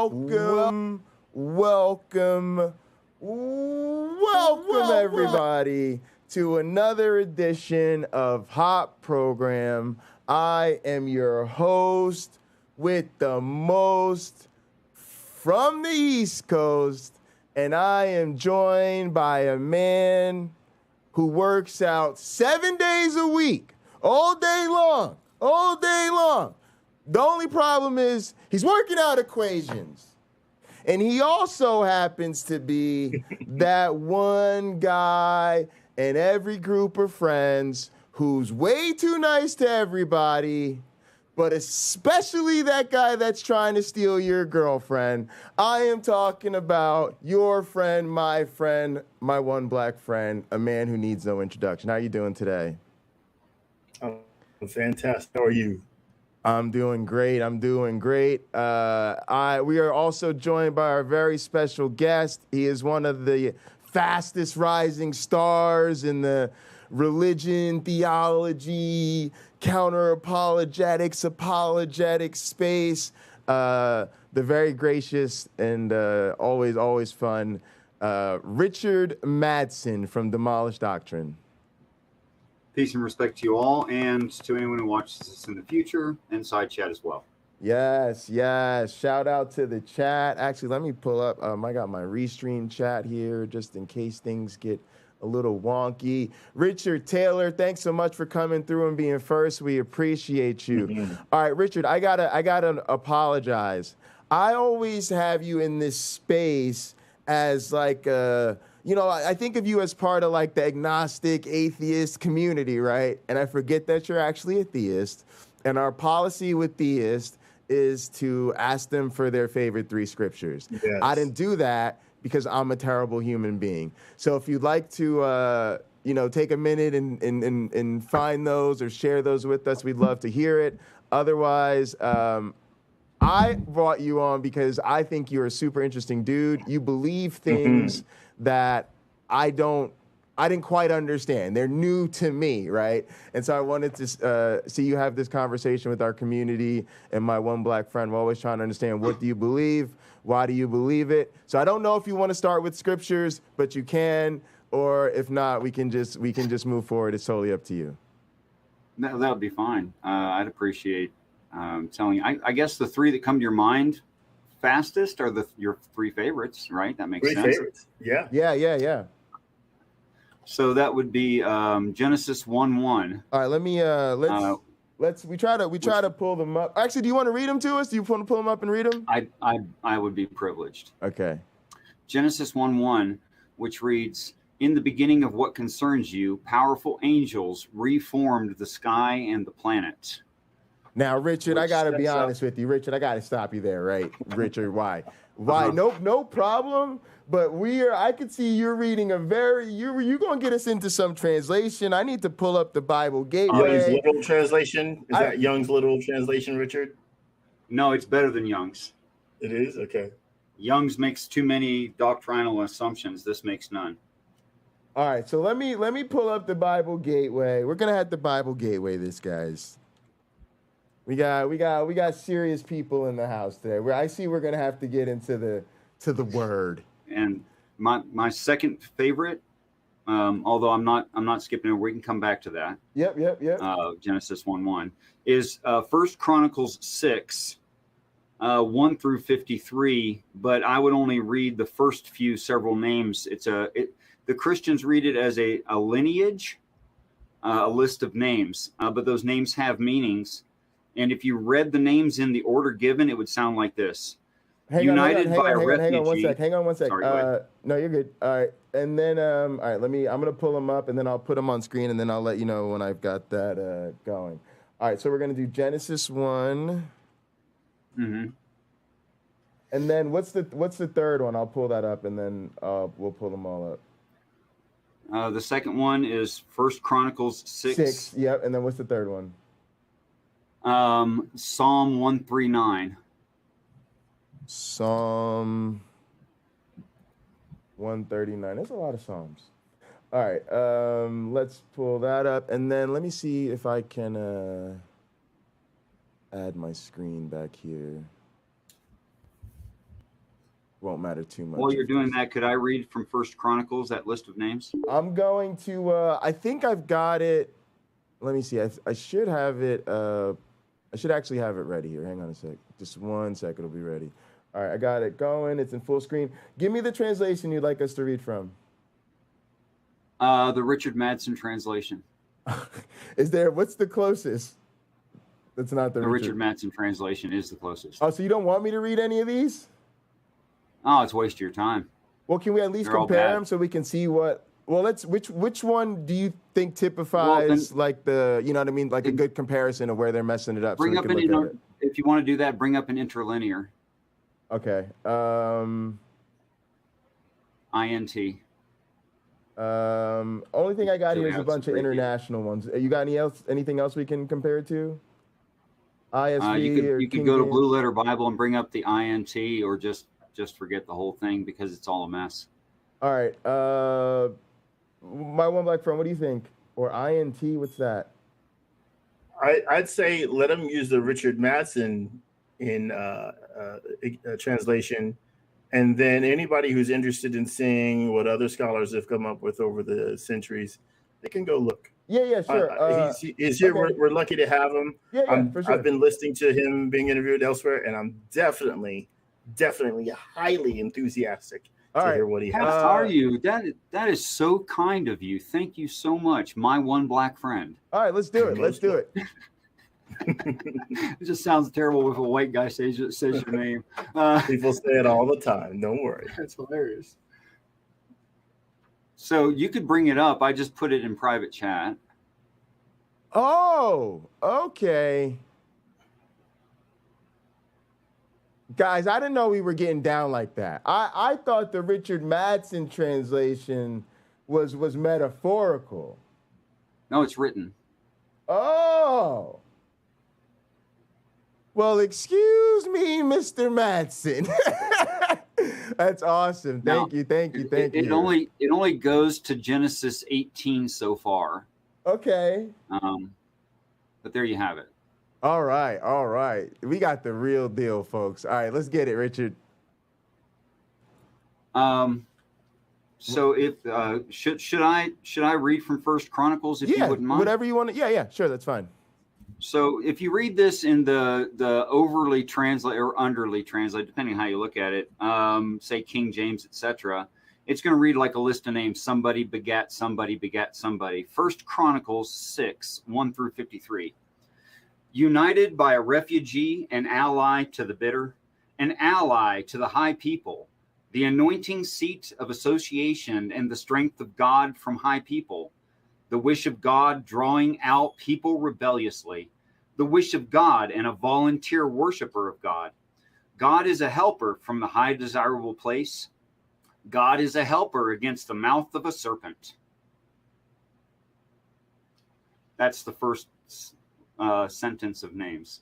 Welcome, everybody, to another edition of Hop Program. I am your host with the most from the East Coast, and I am joined by a man who works out 7 days a week, all day long. The only problem is he's working out equations. And he also happens to be that one guy in every group of friends who's way too nice to everybody, but especially that guy that's trying to steal your girlfriend. I am talking about your friend, my one black friend, a man who needs no introduction. How are you doing today? Oh, fantastic. How are you? I'm doing great. We are also joined by our very special guest. He is one of the fastest rising stars in the religion, theology, counter-apologetics, apologetics space. The very gracious and always fun Richard Madsen from Demolished Doctrine. Peace and respect to you all, and to anyone who watches this in the future, and side chat as well. Yes. Shout out to the chat. Actually, let me pull up. I got my restream chat here just in case things get a little wonky. Richard Taylor, thanks so much for coming through and being first. We appreciate you. Mm-hmm. All right, Richard, I gotta apologize. I always have you in this space as like I think of you as part of like the agnostic atheist community, right? And I forget that you're actually a theist. And our policy with theists is to ask them for their favorite 3 scriptures. Yes. I didn't do that because I'm a terrible human being. So if you'd like to, take a minute and find those or share those with us, we'd love to hear it. Otherwise, I brought you on because I think you're a super interesting dude. You believe things that I didn't quite understand. They're new to me, right? And so I wanted to see you have this conversation with our community and my one black friend. We're always trying to understand, what do you believe? Why do you believe it? So I don't know if you want to start with scriptures, but you can, or if not, we can just move forward. It's totally up to you. That would be fine. I'd appreciate telling you. I guess the 3 that come to your mind fastest are your 3 favorites, right? That makes sense. 3 favorites. Yeah. So that would be Genesis 1:1. All right, let me we try to pull them up. Actually, do you want to read them to us? Do you want to pull them up and read them? I would be privileged. Okay. Genesis 1:1, which reads, "In the beginning of what concerns you, powerful angels reformed the sky and the planet." Now, Richard, I got to be honest with you. Richard, I got to stop you there, right? Richard, why? No problem. But I could see you're reading you're going to get us into some translation. I need to pull up the Bible Gateway. Young's literal translation? Is that Young's literal translation, Richard? No, it's better than Young's. It is? Okay. Young's makes too many doctrinal assumptions. This makes none. All right, so let me pull up the Bible Gateway. We're going to have the Bible Gateway this, guys. We got serious people in the house today. I see we're gonna have to get into the word. And my second favorite, although I'm not skipping over, we can come back to that. Yep. Genesis 1:1 is 1 Chronicles 6, 1 through 53. But I would only read the first several names. The Christians read it as a lineage, a list of names, but those names have meanings. And if you read the names in the order given, it would sound like this. Hang on one sec. Sorry, no, you're good. All right. And then, all right, I'm going to pull them up and then I'll put them on screen and then I'll let you know when I've got that going. All right. So we're going to do Genesis 1. Mm-hmm. And then what's the third one? I'll pull that up and then we'll pull them all up. The second one is 1 Chronicles 6. Yep. And then what's the third one? Psalm 139. Psalm 139. There's a lot of Psalms. All right. Let's pull that up. And then let me see if I can add my screen back here. won't matter too much. While you're doing that, could I read from First Chronicles, that list of names? I'm going to, I think I've got it. Let me see. I should have it. I should actually have it ready here. Hang on a sec. Just 1 sec. It'll be ready. All right. I got it going. It's in full screen. Give me the translation you'd like us to read from. The Richard Madsen translation. What's the closest? That's not the Richard Madsen translation is the closest. Oh, so you don't want me to read any of these? Oh, it's a waste of your time. Well, can we at least compare them so we can see what? Well, which one do you think typifies like the, you know what I mean, like a good comparison of where they're messing it up? Bring up if you want to do that, bring up an interlinear. Okay. INT. Only thing I got here is a bunch of international ones. You got anything else we can compare it to? ISV you could go to Blue Letter Bible and bring up the INT, or just forget the whole thing because it's all a mess. All right. My one black friend, what do you think? Or INT, what's that? I'd say let them use the Richard Madsen in translation, and then anybody who's interested in seeing what other scholars have come up with over the centuries, they can go look. Yeah, sure. He's here. Okay. We're lucky to have him. Yeah, for sure. I've been listening to him being interviewed elsewhere, and I'm definitely highly enthusiastic to hear what he has. How are you? That is so kind of you. Thank you so much, my one black friend. All right, let's do it. Let's do it. It just sounds terrible if a white guy says your name. People say it all the time. Don't worry. That's hilarious. So you could bring it up. I just put it in private chat. Oh, okay. Guys, I didn't know we were getting down like that. I thought the Richard Madsen translation was metaphorical. No, it's written. Oh. Well, excuse me, Mr. Madsen. That's awesome. Thank you. It only goes to Genesis 18 so far. Okay. But there you have it. All right. We got the real deal, folks. All right, let's get it, Richard. So if should I read from First Chronicles if you wouldn't mind? Whatever you want to. Yeah, sure, that's fine. So if you read this in the overly translate or underly translate, depending on how you look at it, say King James, etc., it's going to read like a list of names. Somebody begat somebody begat somebody. First Chronicles 6, 1 through 53. United by a refugee, an ally to the bitter, an ally to the high people, the anointing seat of association and the strength of God from high people, the wish of God drawing out people rebelliously, the wish of God and a volunteer worshiper of God. God is a helper from the high desirable place. God is a helper against the mouth of a serpent. That's the first sentence of names.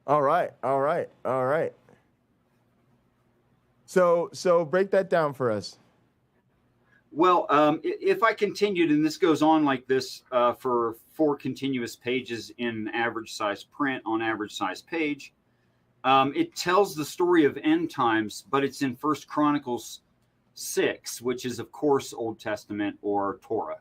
All right. So break that down for us. Well, if I continued, and this goes on like this for 4 continuous pages in average size print on average size page, it tells the story of end times, but it's in First Chronicles 6, which is, of course, Old Testament or Torah.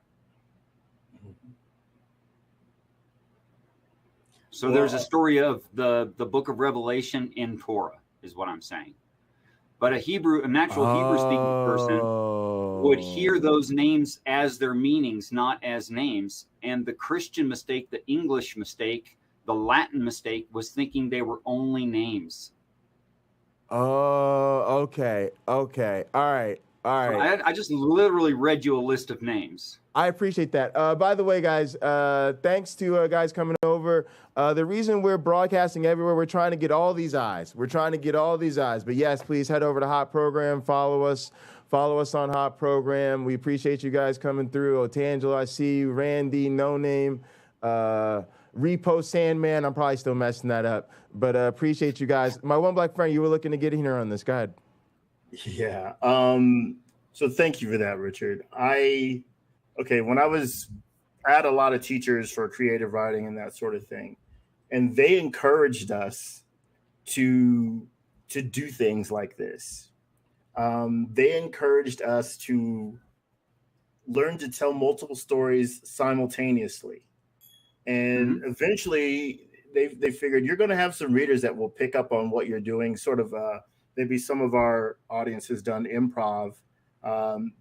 So there's a story of the book of Revelation in Torah, is what I'm saying. But a natural Hebrew-speaking person would hear those names as their meanings, not as names. And the Christian mistake, the English mistake, the Latin mistake was thinking they were only names. Oh, okay. All right. I just literally read you a list of names. I appreciate that. By the way, guys, thanks to guys coming over. The reason we're broadcasting everywhere, we're trying to get all these eyes. But yes, please head over to Hot Program. Follow us on Hot Program. We appreciate you guys coming through. Otangelo, I see you. Randy, No Name, Repo Sandman. I'm probably still messing that up, but appreciate you guys. My one black friend, you were looking to get in here on this. Go ahead. Yeah. So thank you for that, Richard. When I had a lot of teachers for creative writing and that sort of thing, and they encouraged us to to do things like this. They encouraged us to learn to tell multiple stories simultaneously. And eventually they figured you're going to have some readers that will pick up on what you're doing. Sort of maybe some of our audience has done improv.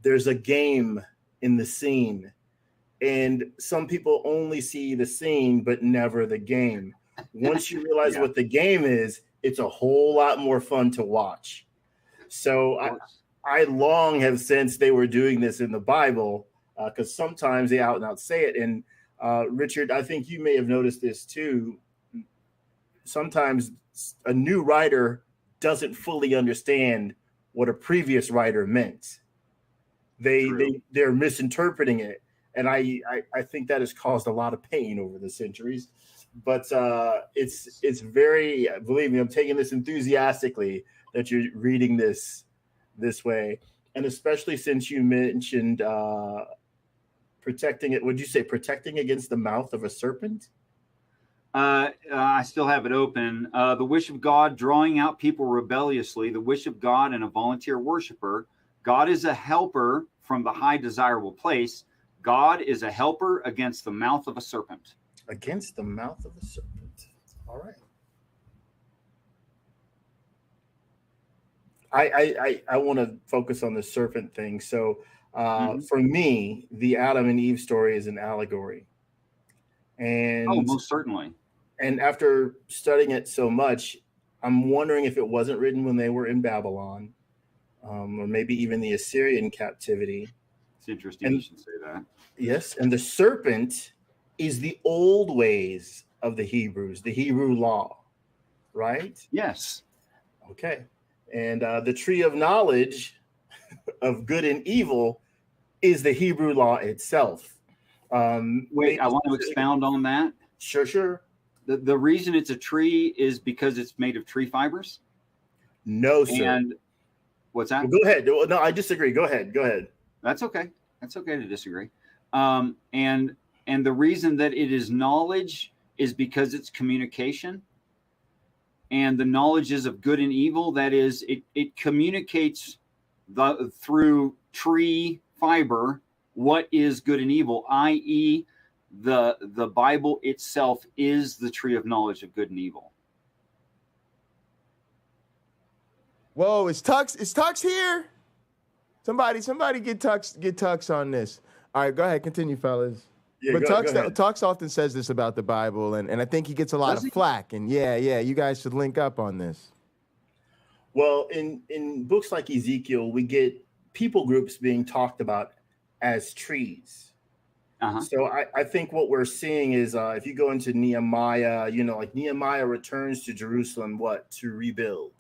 There's a game in the scene, and some people only see the scene but never the game. Once you realize what the game is, it's a whole lot more fun to watch. So I long have sensed they were doing this in the Bible, because sometimes they out and out say it. And Richard, I think you may have noticed this too. Sometimes a new writer doesn't fully understand what a previous writer meant. They're misinterpreting it. And I think that has caused a lot of pain over the centuries. But it's very, believe me, I'm taking this enthusiastically that you're reading this way. And especially since you mentioned protecting it, would you say protecting against the mouth of a serpent? I still have it open. The wish of God drawing out people rebelliously, the wish of God and a volunteer worshiper. God is a helper from the high desirable place. God is a helper against the mouth of a serpent. Against the mouth of a serpent. All right. I want to focus on the serpent thing. So for me, the Adam and Eve story is an allegory. And most certainly. And after studying it so much, I'm wondering if it wasn't written when they were in Babylon, or maybe even the Assyrian captivity. It's interesting you should say that. Yes, and the serpent is the old ways of the Hebrews, the Hebrew law, right? Yes. Okay. And the tree of knowledge of good and evil is the Hebrew law itself. Wait, I want to expound on that. Sure. The reason it's a tree is because it's made of tree fibers? No, sir. And what's that? Well, go ahead. No, I disagree. Go ahead. That's okay. That's okay to disagree. And the reason that it is knowledge is because it's communication. And the knowledge is of good and evil. That is, it communicates through tree fiber what is good and evil, i.e., the Bible itself is the tree of knowledge of good and evil. Whoa, is Tux here? Somebody get Tux on this. All right, go ahead, continue, fellas. Yeah, but go ahead. Tux often says this about the Bible, and I think he gets a lot of flack. And yeah, you guys should link up on this. Well, in books like Ezekiel, we get people groups being talked about as trees. So I think what we're seeing is if you go into Nehemiah, like Nehemiah returns to Jerusalem, to rebuild.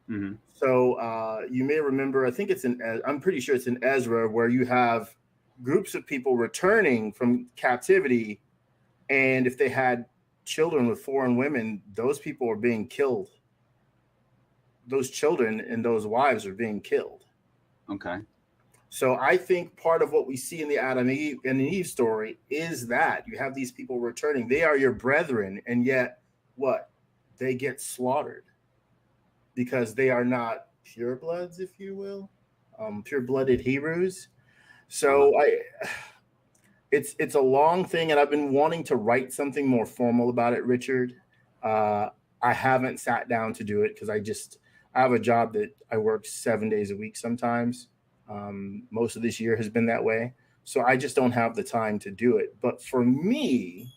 Mm-hmm. So you may remember, I think I'm pretty sure it's in Ezra, where you have groups of people returning from captivity. And if they had children with foreign women, those people are being killed. Those children and those wives are being killed. Okay. So I think part of what we see in the Adam and Eve story is that you have these people returning. They are your brethren, and yet they get slaughtered because they are not purebloods, if you will, pure-blooded Hebrews. So it's a long thing, and I've been wanting to write something more formal about it, Richard. I haven't sat down to do it because I have a job that I work 7 days a week sometimes. Most of this year has been that way. So I just don't have the time to do it. But for me,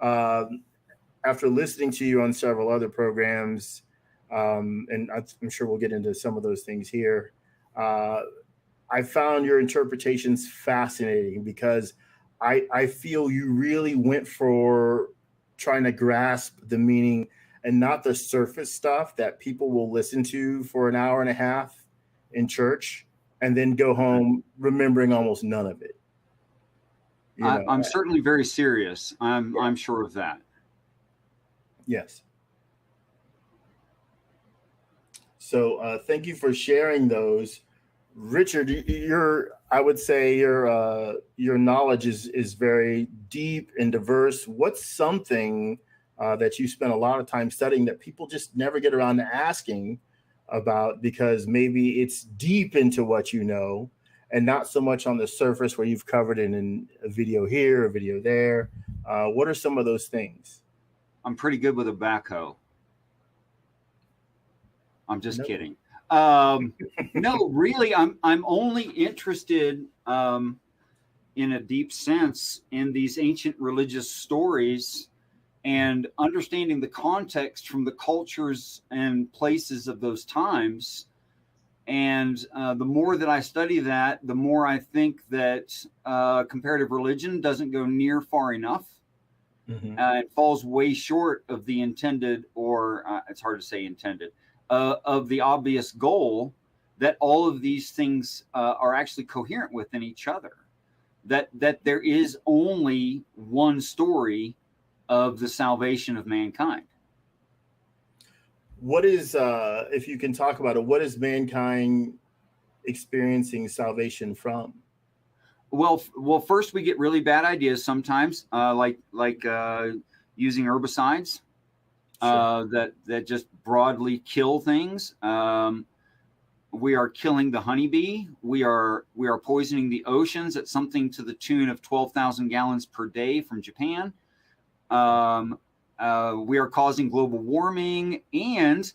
after listening to you on several other programs, and I'm sure we'll get into some of those things here, I found your interpretations fascinating because I feel you really went for trying to grasp the meaning and not the surface stuff that people will listen to for an hour and a half in church and then go home remembering almost none of it. I'm certainly very serious. I'm sure of that. Yes. So thank you for sharing those. Richard, I would say your knowledge is very deep and diverse. What's something that you spend a lot of time studying that people just never get around to asking about, because maybe it's deep into what you know and not so much on the surface where you've covered it in a video here, a video there. What are some of those things? I'm pretty good with a backhoe. I'm just kidding. No, really, I'm only interested in a deep sense in these ancient religious stories and understanding the context from the cultures and places of those times. And the more that I study that, the more I think that comparative religion doesn't go near far enough. It falls way short of the intended, or it's hard to say intended, of the obvious goal that all of these things are actually coherent within each other. That there is only one story of the salvation of mankind. What is, if you can talk about it, what is mankind experiencing salvation from? Well, first we get really bad ideas sometimes, like using herbicides that just broadly kill things. We are killing the honeybee. We are poisoning the oceans at something to the tune of 12,000 gallons per day from Japan. We are causing global warming, and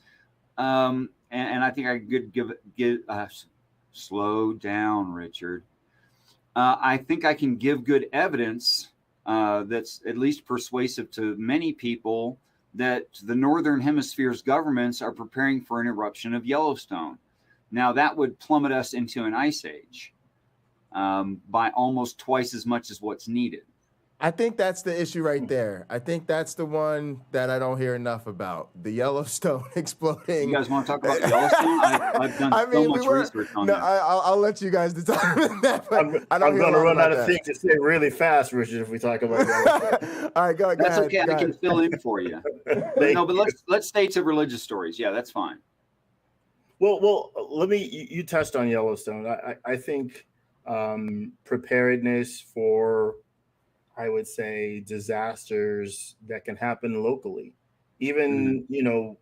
I think I could give slow down, Richard. I think I can give good evidence that's at least persuasive to many people that the Northern Hemisphere's governments are preparing for an eruption of Yellowstone. Now, that would plummet us into an ice age by almost twice as much as what's needed. I think that's the issue right there. I think that's the one that I don't hear enough about. The Yellowstone exploding. You guys want to talk about Yellowstone? I've done so much research on that. I'll let you guys determine that. I'm going to run out of things to say really fast, Richard, if we talk about Yellowstone. All right, go ahead. That's okay. I can fill in for you. But let's stay to religious stories. Yeah, that's fine. Well, you touched on Yellowstone. I think preparedness for, I would say, disasters that can happen locally, even,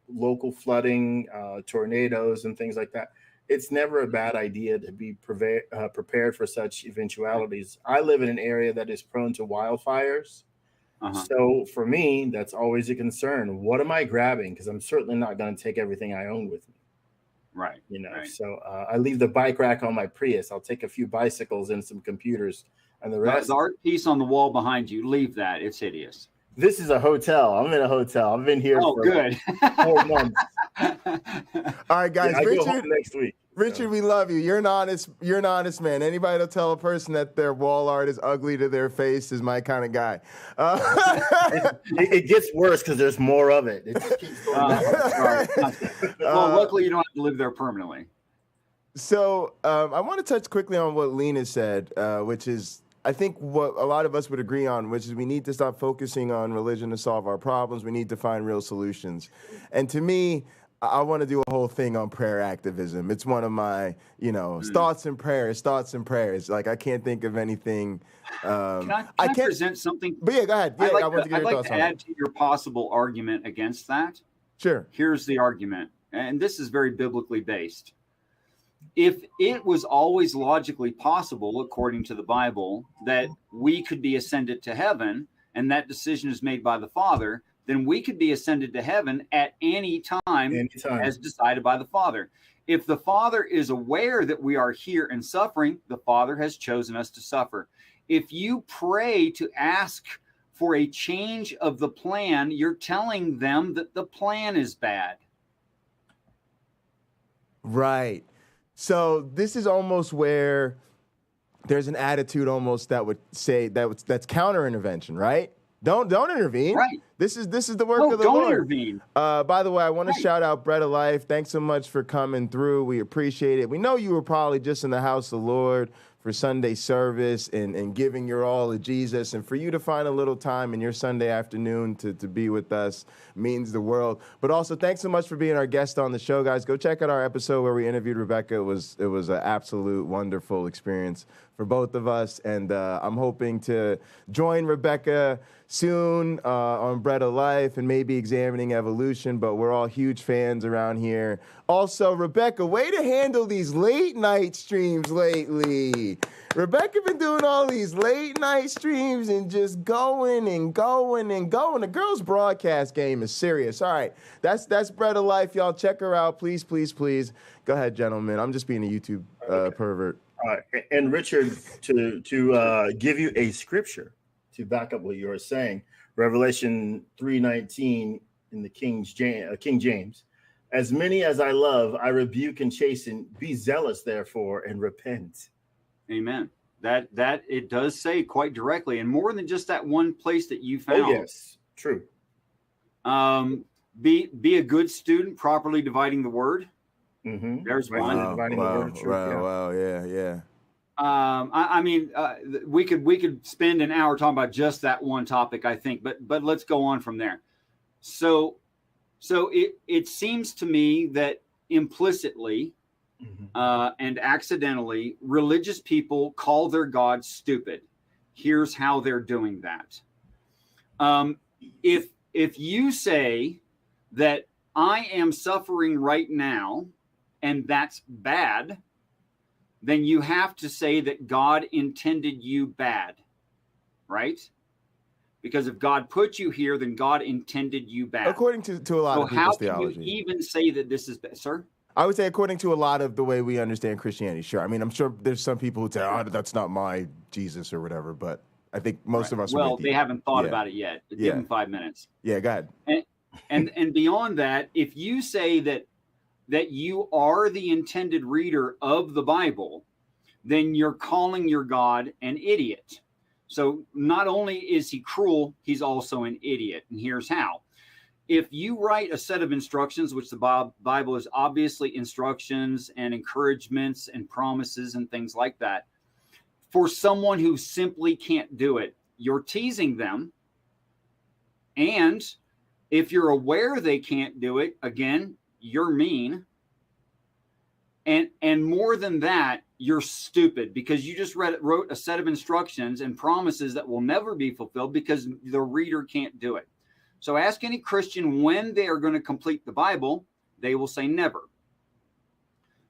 local flooding, tornadoes and things like that. It's never a bad idea to be prepared for such eventualities. I live in an area that is prone to wildfires. So for me, that's always a concern. What am I grabbing? Because I'm certainly not going to take everything I own with me. Right. Right. So I leave the bike rack on my Prius. I'll take a few bicycles and some computers. And the rest, the art piece on the wall behind you, leave that. It's hideous. This is a hotel. I'm in a hotel. I've been here for good. 4 months. All right, guys. I go home next week. Richard, we love you. You're an honest man. Anybody that'll tell a person that their wall art is ugly to their face is my kind of guy. It gets worse because there's more of it. It just keeps going well, luckily you don't have to live there permanently. So I want to touch quickly on what Lena said, which is, I think what a lot of us would agree on, which is we need to stop focusing on religion to solve our problems. We need to find real solutions. And to me, I want to do a whole thing on prayer activism. It's one of my, thoughts and prayers. Like, I can't think of anything. Can I present something? But yeah, go ahead. Yeah, I'd like to add to your possible argument against that. Sure. Here's the argument, and this is very biblically based. If it was always logically possible, according to the Bible, that we could be ascended to heaven, and that decision is made by the Father, then we could be ascended to heaven at any time as decided by the Father. If the Father is aware that we are here and suffering, the Father has chosen us to suffer. If you pray to ask for a change of the plan, you're telling them that the plan is bad. Right. So this is almost where there's an attitude almost that would say that's counter intervention, right? Don't intervene. Right. This is the work of the Lord. Don't intervene. By the way, I want to shout out Bread of Life. Thanks so much for coming through. We appreciate it. We know you were probably just in the house of the Lord for Sunday service and giving your all to Jesus. And for you to find a little time in your Sunday afternoon to be with us means the world. But also, thanks so much for being our guest on the show, guys. Go check out our episode where we interviewed Rebecca. It was an absolute wonderful experience for both of us. And I'm hoping to join Rebecca soon on Bread of Life and maybe examining evolution, but we're all huge fans around here. Also, Rebecca, way to handle these late night streams lately. Rebecca been doing all these late night streams and just going and going and going. The girl's broadcast game is serious. All right, that's Bread of Life, y'all. Check her out, please, please, please. Go ahead, gentlemen. I'm just being a YouTube pervert. All right, and Richard, to give you a scripture to back up what you were saying, Revelation 3:19 in the King James. As many as I love, I rebuke and chasten. Be zealous, therefore, and repent. Amen. That it does say quite directly, and more than just that one place that you found. Oh, yes, true. Be a good student, properly dividing the word. Mm-hmm. There's one. Wow, yeah. I mean, we could spend an hour talking about just that one topic, I think, but let's go on from there. So it seems to me that implicitly and accidentally, religious people call their God stupid. Here's how they're doing that. If you say that I am suffering right now, and that's bad, then you have to say that God intended you bad, right? Because if God put you here, then God intended you bad. According to a lot of people's theology. How can you even say that this is bad, sir? I would say according to a lot of the way we understand Christianity, sure. I mean, I'm sure there's some people who say, oh, that's not my Jesus or whatever, but I think most of us Well, they haven't thought about it yet. Give them 5 minutes. Yeah, go ahead. And beyond that, if you say that you are the intended reader of the Bible, then you're calling your God an idiot. So not only is he cruel, he's also an idiot. And here's how. If you write a set of instructions, which the Bible is obviously instructions and encouragements and promises and things like that, for someone who simply can't do it, you're teasing them. And if you're aware they can't do it, again, you're mean. And more than that, you're stupid because you just wrote a set of instructions and promises that will never be fulfilled because the reader can't do it. So ask any Christian when they are going to complete the Bible, they will say never.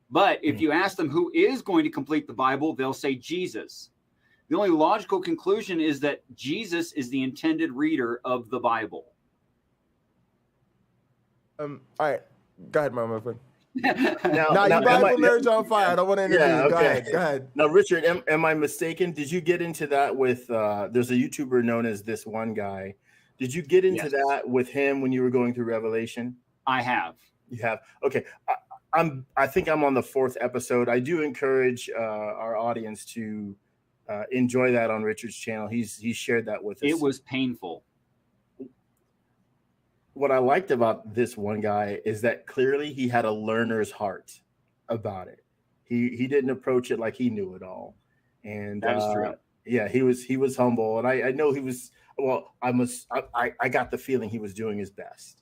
But if you ask them who is going to complete the Bible, they'll say Jesus. The only logical conclusion is that Jesus is the intended reader of the Bible. All right. Go ahead, my friend. Now, you Bible nerds on fire. I don't want to interview you. Go ahead. Now, Richard, am I mistaken? Did you get into that with, there's a YouTuber known as This One Guy. Did you get into that with him when you were going through Revelation? I have. You have? Okay. I think I'm on the 4th episode. I do encourage our audience to enjoy that on Richard's channel. He's shared that with us. It was painful. What I liked about This One Guy is that clearly he had a learner's heart about it. He didn't approach it like he knew it all. And that is true. Yeah, he was humble, and I know he was. Well, I got the feeling he was doing his best.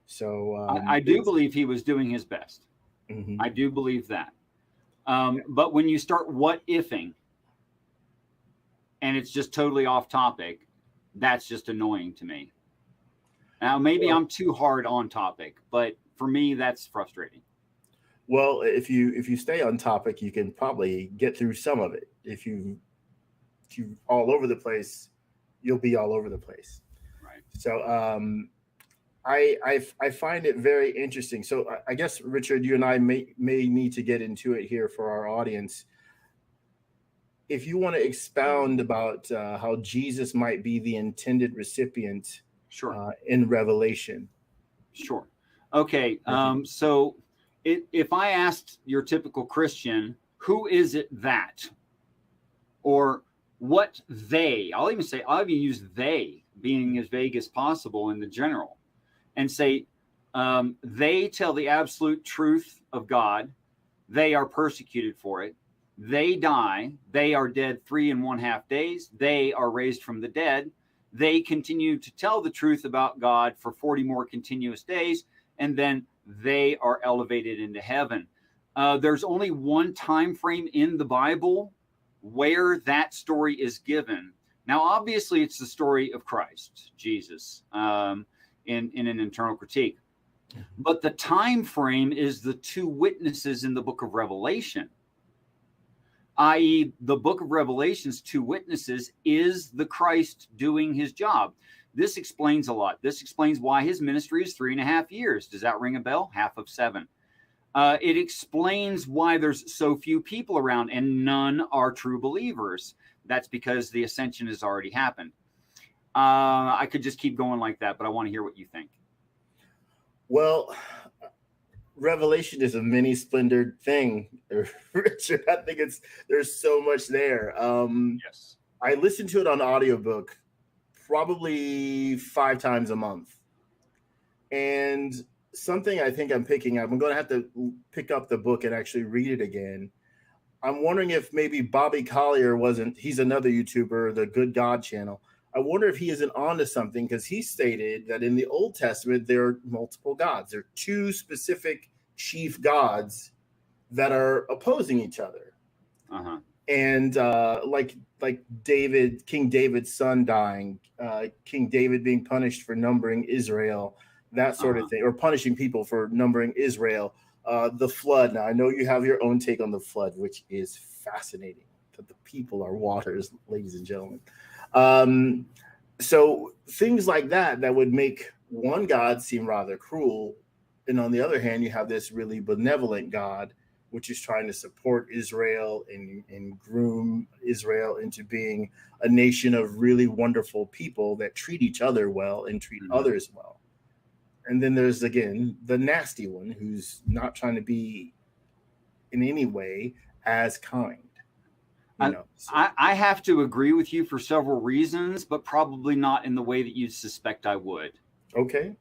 So I do believe he was doing his best. Mm-hmm. I do believe that. But when you start what ifing, and it's just totally off topic, that's just annoying to me. Now, maybe I'm too hard on topic, but for me, that's frustrating. Well, if you stay on topic, you can probably get through some of it. If you all over the place, you'll be all over the place. Right. So I find it very interesting. So I guess, Richard, you and I may need to get into it here for our audience. If you want to expound about how Jesus might be the intended recipient in Revelation. Sure. Okay. So if I asked your typical Christian, who is it that, or what they, I'll even use they, being as vague as possible in the general, and say they tell the absolute truth of God. They are persecuted for it. They die. They are dead 3.5 days. They are raised from the dead. They continue to tell the truth about God for 40 more continuous days, and then they are elevated into heaven. There's only one time frame in the Bible where that story is given, Now, obviously, it's the story of Christ, Jesus, in an internal critique. But the time frame is the two witnesses in the book of Revelation, i.e., the book of Revelation's two witnesses is the Christ doing his job. This explains a lot. This explains why his ministry is 3.5 years. Does that ring a bell? Half of 7. It explains why there's so few people around and none are true believers. That's because the ascension has already happened. I could just keep going like that, but I want to hear what you think. Well, Revelation is a many splendored thing, Richard. I think there's so much there. Yes. I listen to it on audiobook probably 5 times a month. And something I think I'm picking up, I'm going to have to pick up the book and actually read it again. I'm wondering if maybe Bobby Collier he's another YouTuber, the Good God channel. I wonder if he isn't onto something, because he stated that in the Old Testament, there are multiple gods. There are 2 specific chief gods that are opposing each other. Uh-huh. And like King David's son dying, King David being punished for numbering Israel, that sort of thing, or punishing people for numbering Israel. The flood. Now, I know you have your own take on the flood, which is fascinating, that the people are waters, ladies and gentlemen. So things like that would make one God seem rather cruel. And on the other hand, you have this really benevolent God, which is trying to support Israel and groom Israel into being a nation of really wonderful people that treat each other well and treat others well. And then there's, again, the nasty one who's not trying to be in any way as kind. I have to agree with you for several reasons, but probably not in the way that you suspect I would. Okay.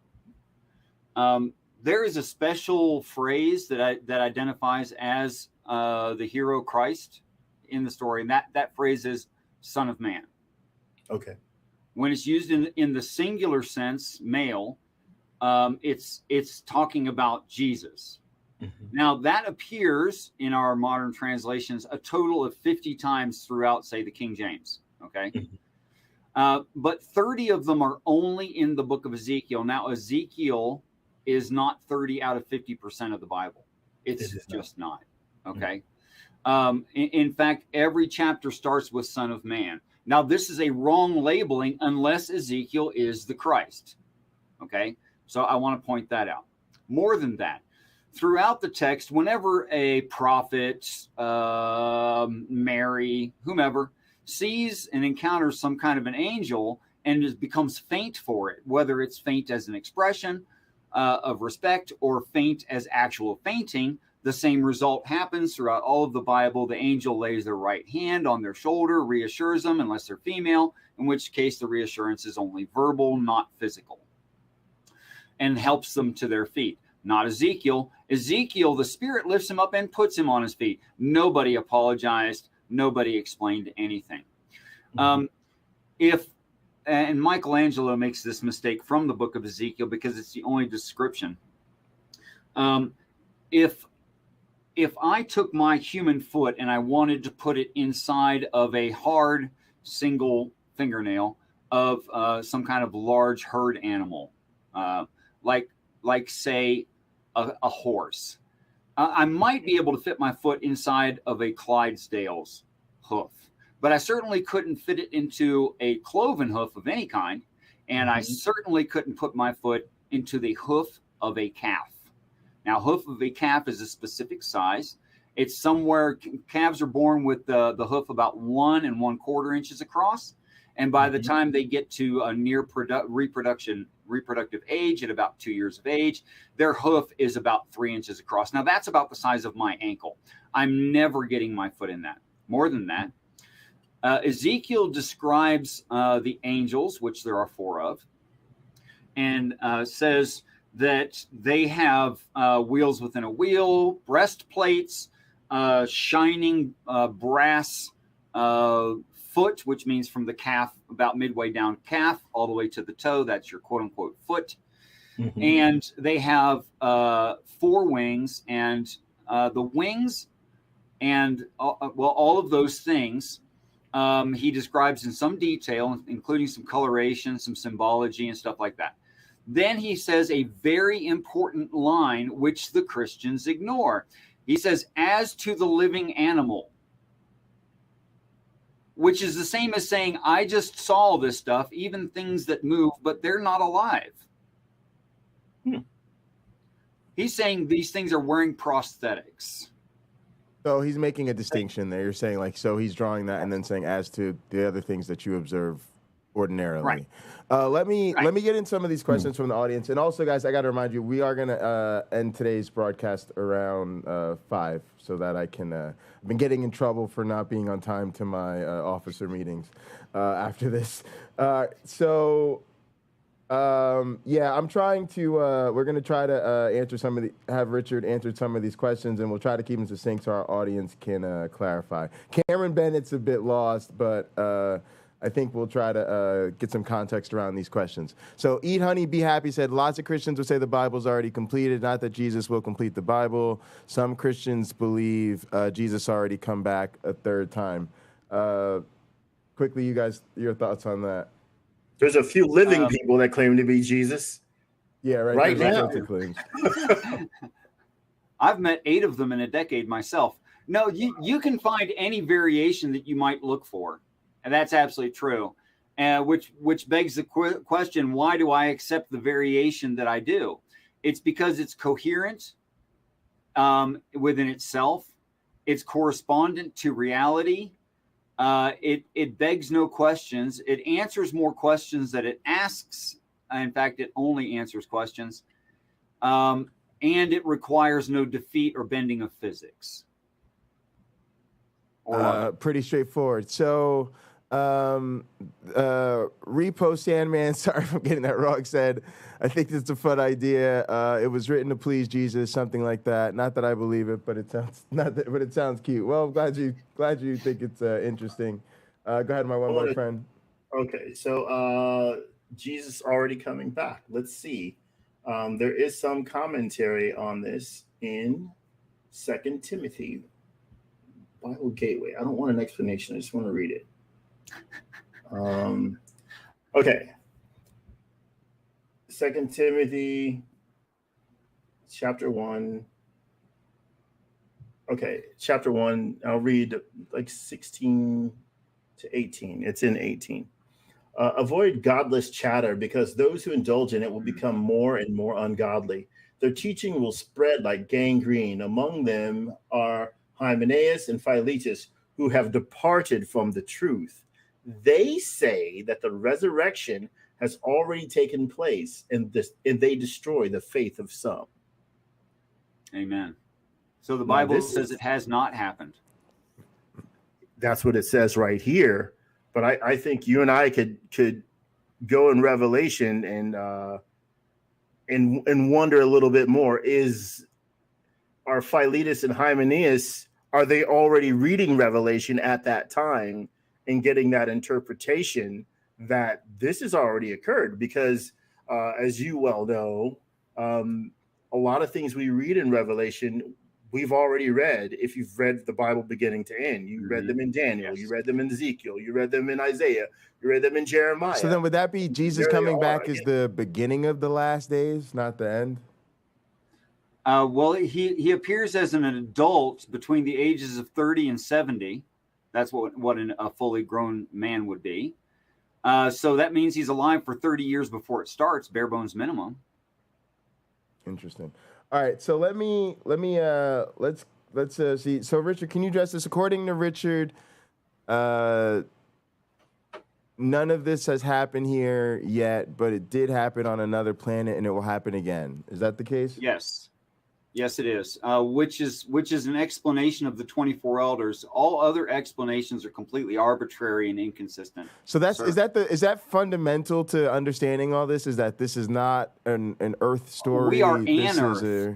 There is a special phrase that identifies as the hero Christ in the story, and that phrase is Son of Man. Okay. When it's used in the singular sense, male, it's talking about Jesus. Mm-hmm. Now, that appears in our modern translations a total of 50 times throughout, say, the King James. Okay. Mm-hmm. But 30 of them are only in the book of Ezekiel. Now, Ezekiel is not 30 out of 50% of the Bible. It's just not. Okay. Mm-hmm. In fact, every chapter starts with Son of Man. Now, this is a wrong labeling unless Ezekiel is the Christ. Okay. So I want to point that out. More than that, throughout the text, whenever a prophet, Mary, whomever, sees and encounters some kind of an angel and becomes faint for it, whether it's faint as an expression of respect or faint as actual fainting, the same result happens throughout all of the Bible. The angel lays their right hand on their shoulder, reassures them, unless they're female, in which case the reassurance is only verbal, not physical, and helps them to their feet. Not Ezekiel. Ezekiel, the Spirit lifts him up and puts him on his feet. Nobody apologized. Nobody explained anything. Mm-hmm. And Michelangelo makes this mistake from the book of Ezekiel because it's the only description. If I took my human foot and I wanted to put it inside of a hard single fingernail of some kind of large herd animal, like say a horse, I might be able to fit my foot inside of a Clydesdale's hoof, but I certainly couldn't fit it into a cloven hoof of any kind, and I certainly couldn't put my foot into the hoof of a calf. Now, hoof of a calf is a specific size. It's somewhere, calves are born with the hoof about 1 1/4 inches across, and by the time they get to a near reproductive age at about 2 years of age, their hoof is about 3 inches across. Now, that's about the size of my ankle. I'm never getting my foot in that. More than that, Ezekiel describes the angels, which there are 4 of, and says that they have wheels within a wheel, breastplates, shining brass foot, which means from the calf, about midway down calf, all the way to the toe. That's your quote unquote foot. Mm-hmm. And they have 4 wings, and the wings and all of those things he describes in some detail, including some coloration, some symbology, and stuff like that. Then he says a very important line, which the Christians ignore. He says, as to the living animal, which is the same as saying, I just saw this stuff, even things that move, but they're not alive. He's saying these things are wearing prosthetics. So he's making a distinction there. You're saying like, so he's drawing that and then saying as to the other things that you observe ordinarily. Right. Let me get in some of these questions from the audience. And also, guys, I got to remind you, we are going to end today's broadcast around 5 so that I can, I've been getting in trouble for not being on time to my officer meetings after this. Yeah, I'm trying to, we're going to try to have Richard answer some of these questions, and we'll try to keep them succinct so our audience can clarify. Cameron Bennett's a bit lost, but I think we'll try to get some context around these questions. So Eat Honey, Be Happy said, lots of Christians would say the Bible's already completed, not that Jesus will complete the Bible. Some Christians believe Jesus already come back a third time. Quickly, you guys, your thoughts on that? There's a few living people that claim to be Jesus. Yeah, right now. I've met 8 of them in a decade myself. No, you can find any variation that you might look for, and that's absolutely true. Which begs the question: why do I accept the variation that I do? It's because it's coherent within itself. It's correspondent to reality. It begs no questions. It answers more questions than it asks. In fact, it only answers questions. And it requires no defeat or bending of physics. Pretty straightforward. So, Repo Sandman, sorry if I'm getting that wrong, said, I think it's a fun idea. It was written to please Jesus, something like that. Not that I believe it, but it sounds cute. Well, I'm glad you think it's interesting. Go ahead, my one friend. Okay, so Jesus already coming back. Let's see. There is some commentary on this in 2 Timothy Bible Gateway. I don't want an explanation. I just want to read it. Okay. 2 Timothy chapter 1. Okay, chapter 1. I'll read like 16 to 18. It's in 18. Avoid godless chatter, because those who indulge in it will become more and more ungodly. Their teaching will spread like gangrene. Among them are Hymenaeus and Philetus, who have departed from the truth. They say that the resurrection has already taken place, and they destroy the faith of some. Amen. So the Bible says it has not happened. That's what it says right here. But I think you and I could go in Revelation and wonder a little bit more. Are Philetus and Hymenaeus, are they already reading Revelation at that time and getting that interpretation that this has already occurred? Because as you well know, a lot of things we read in Revelation, we've already read. If you've read the Bible beginning to end, you read them in Daniel, you read them in Ezekiel, you read them in Isaiah, you read them in Jeremiah. So then would that be Jesus coming back is the beginning of the last days, not the end? Well, he appears as an adult between the ages of 30 and 70. That's what a fully grown man would be. So that means he's alive for 30 years before it starts, bare bones minimum. Interesting. All right, so let's see. So Richard, can you address this? According to Richard, none of this has happened here yet, but it did happen on another planet, and it will happen again. Is that the case? Yes, it is. Which is an explanation of the 24 elders. All other explanations are completely arbitrary and inconsistent. So is that fundamental to understanding all this? Is that this is not an Earth story? We are an Earth.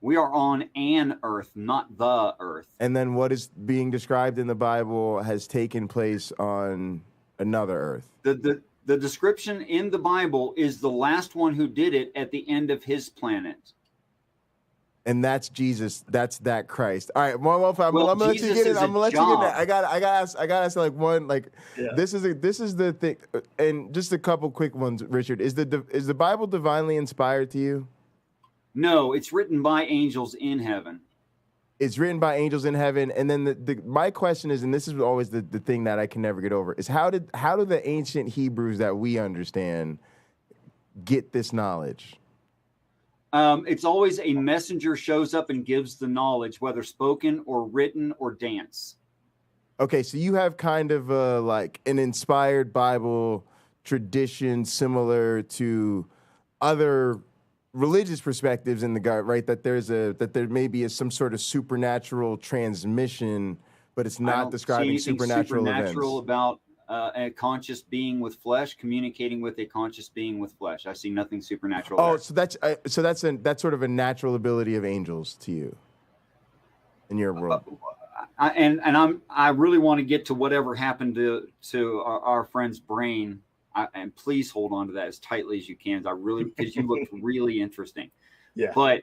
We are on an Earth, not the Earth. And then what is being described in the Bible has taken place on another Earth. The description in the Bible is the last one who did it at the end of his planet. And that's Jesus. That's that Christ. All right, one more time. Well, I'm gonna let you Jesus get it. is I'm gonna a let you get job. it. I gotta ask like one like Yeah. this is the thing, and just a couple quick ones. Richard, is the Bible divinely inspired to you? No, it's written by angels in heaven. It's written by angels in heaven, and then my question is, and this is always the thing that I can never get over, is how did the ancient Hebrews that we understand get this knowledge? It's always a messenger shows up and gives the knowledge, whether spoken or written or dance. Okay, so you have kind of like an inspired Bible tradition similar to other religious perspectives in the God, right? That there maybe is some sort of supernatural transmission, but it's not describing supernatural events. About a conscious being with flesh communicating with a conscious being with flesh. I see nothing supernatural. Oh, there. so that's sort of a natural ability of angels to you in your world. I really want to get to whatever happened to our friend's brain. And please hold on to that as tightly as you can. Because you looked really interesting. Yeah. But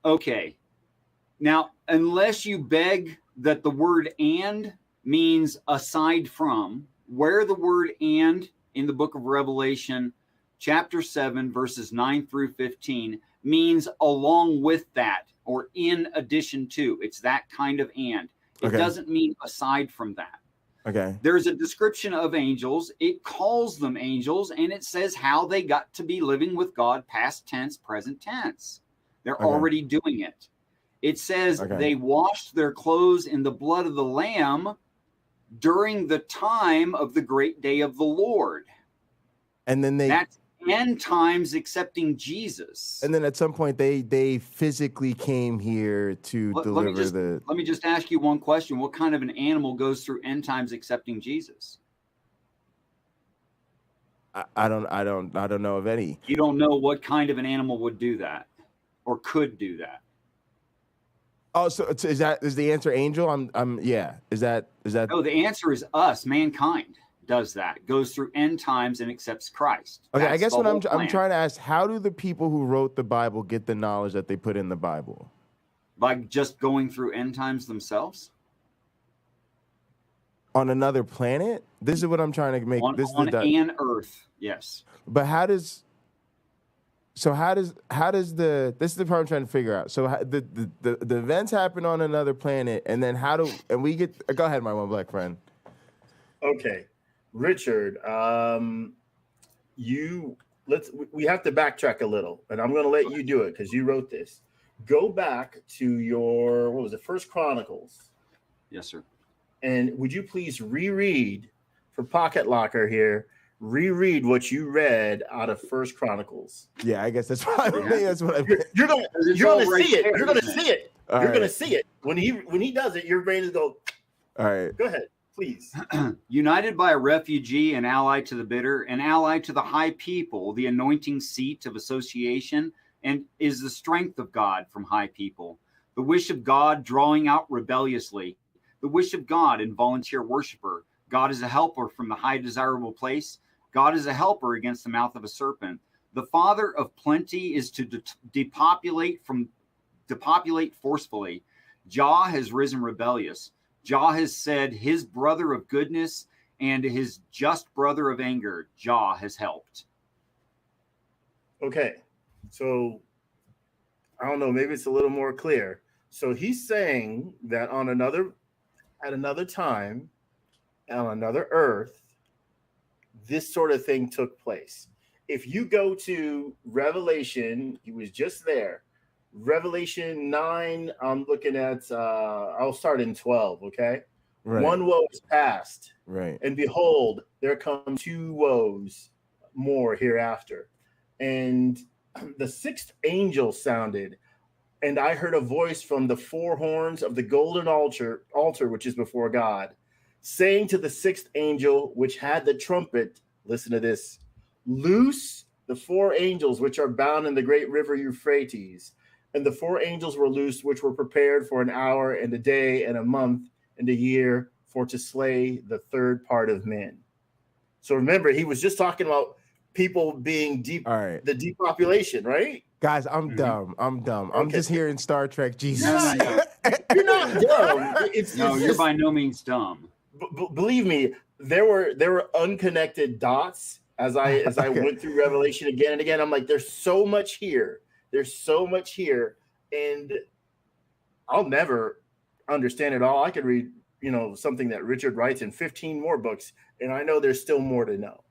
okay. Now, unless you beg that the word "and" means aside from, where the word "and" in the book of Revelation, chapter 7, verses 9 through 15 means along with that or in addition to. It's that kind of "and." It doesn't mean aside from that. Okay. There's a description of angels. It calls them angels, and it says how they got to be living with God, past tense, present tense. They're already doing it. It says they washed their clothes in the blood of the Lamb during the time of the great day of the Lord. And then that's end times accepting Jesus. And then at some point they physically came here to deliver Let me just ask you one question. What kind of an animal goes through end times accepting Jesus? I don't know of any. You don't know what kind of an animal would do that or could do that. Oh, so is the answer angel? Is that No, the answer is us, mankind does that, goes through end times and accepts Christ. Okay, I guess what I'm trying to ask, how do the people who wrote the Bible get the knowledge that they put in the Bible? By just going through end times themselves? On another planet? This is what I'm trying to make. This is an Earth, yes. But how does this is the part I'm trying to figure out. So the events happen on another planet, and then we get? Go ahead, my one black friend. Okay, Richard, we have to backtrack a little, and I'm going to let you do it because you wrote this. Go back to your First Chronicles. Yes, sir. And would you please reread for Pocket Locker here? Reread what you read out of First Chronicles. Yeah, I guess that's what I mean. That's what I mean. You're gonna see it. You're gonna see it. You're gonna see it. When he does it, your brain is go. All right. Go ahead, please. United by a refugee and allied to the bitter, and allied to the high people, the anointing seat of association, and is the strength of God from high people. The wish of God drawing out rebelliously. The wish of God in volunteer worshiper. God is a helper from the high desirable place. God is a helper against the mouth of a serpent. The father of plenty is to depopulate forcefully. Jah has risen rebellious. Jah has said his brother of goodness and his just brother of anger. Jah has helped. Okay, so I don't know, maybe it's a little more clear. So he's saying that at another time, on another earth, this sort of thing took place. If you go to Revelation, he was just there. Revelation 9, I'm looking at, I'll start in 12, okay? Right. One woe is past. Right. And behold, there come 2 woes more hereafter. And the 6th angel sounded, and I heard a voice from the 4 horns of the golden altar, which is before God, saying to the 6th angel, which had the trumpet, listen to this, loose the 4 angels which are bound in the great river Euphrates. And the 4 angels were loosed, which were prepared for an hour and a day and a month and a year for to slay the 3rd part of men. So remember, he was just talking about people being the depopulation, right? Guys, I'm dumb. I'm dumb. I'm just hearing Star Trek. Jesus. You're not dumb. You're by no means dumb. Believe me, there were unconnected dots as I went through Revelation again and again. I'm like, there's so much here. There's so much here, and I'll never understand it all. I could read, something that Richard writes in 15 more books, and I know there's still more to know.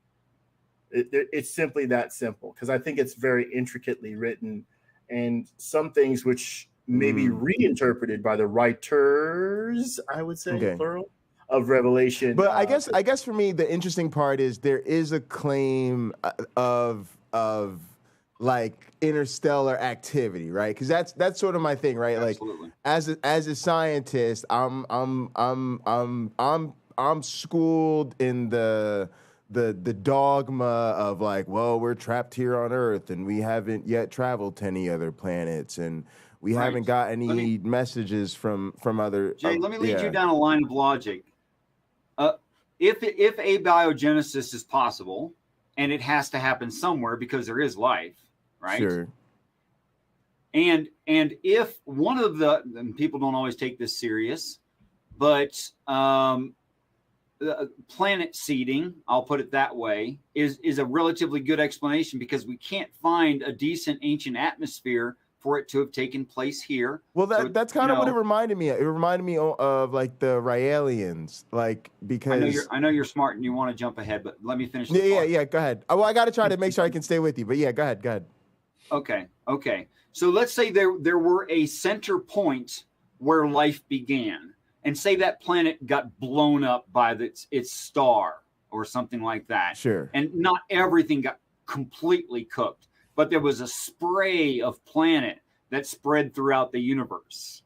It's simply that simple, because I think it's very intricately written, and some things which may be reinterpreted by the writers, I would say, plural, of Revelation. But I guess for me, the interesting part is there is a claim of like interstellar activity, right? Because that's sort of my thing, right? Absolutely. Like as a scientist, I'm schooled in the dogma of like, well, we're trapped here on Earth and we haven't yet traveled to any other planets, and we haven't got any messages from other. Jay, let me lead you down a line of logic. If abiogenesis is possible, and it has to happen somewhere because there is life, right? Sure. And if one of and people don't always take this serious, but planet seeding, I'll put it that way, is a relatively good explanation, because we can't find a decent ancient atmosphere for it to have taken place here. Well, that's kind of what it reminded me of. It reminded me of like the Raelians, like, because I know you're smart and you want to jump ahead, but let me finish. Yeah. Go ahead. Well, I got to try to make sure I can stay with you, but yeah, go ahead. Okay. So let's say there were a center point where life began, and say that planet got blown up by its star or something like that. Sure. And not everything got completely cooked, but there was a spray of planet that spread throughout the universe.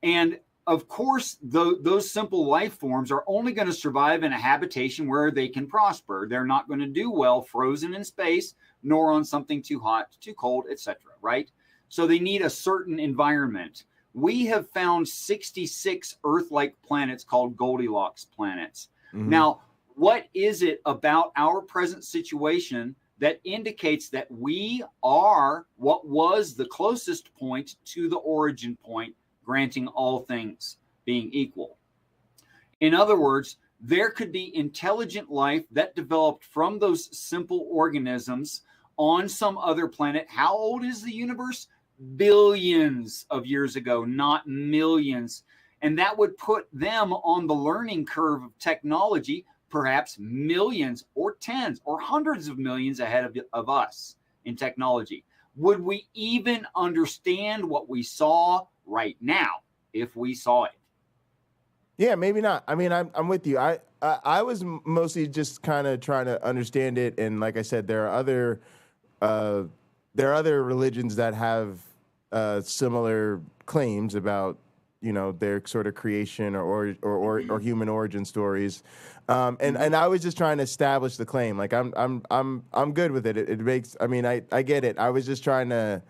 And of course, those simple life forms are only going to survive in a habitation where they can prosper. They're not going to do well frozen in space, nor on something too hot, too cold, etc. Right? So they need a certain environment. We have found 66 Earth-like planets called Goldilocks planets. Mm-hmm. Now, what is it about our present situation that indicates that we are what was the closest point to the origin point, granting all things being equal? In other words, there could be intelligent life that developed from those simple organisms on some other planet. How old is the universe? Billions of years ago, not millions. And that would put them on the learning curve of technology, perhaps millions or tens or hundreds of millions ahead of us in technology. Would we even understand what we saw right now if we saw it? Yeah, maybe not. I mean, I'm with you. I was mostly just kind of trying to understand it, and like I said, there are other religions that have similar claims about, their sort of creation or human origin stories, and I was just trying to establish the claim. Like I'm good with it. It makes. I mean, I get it. I was just trying to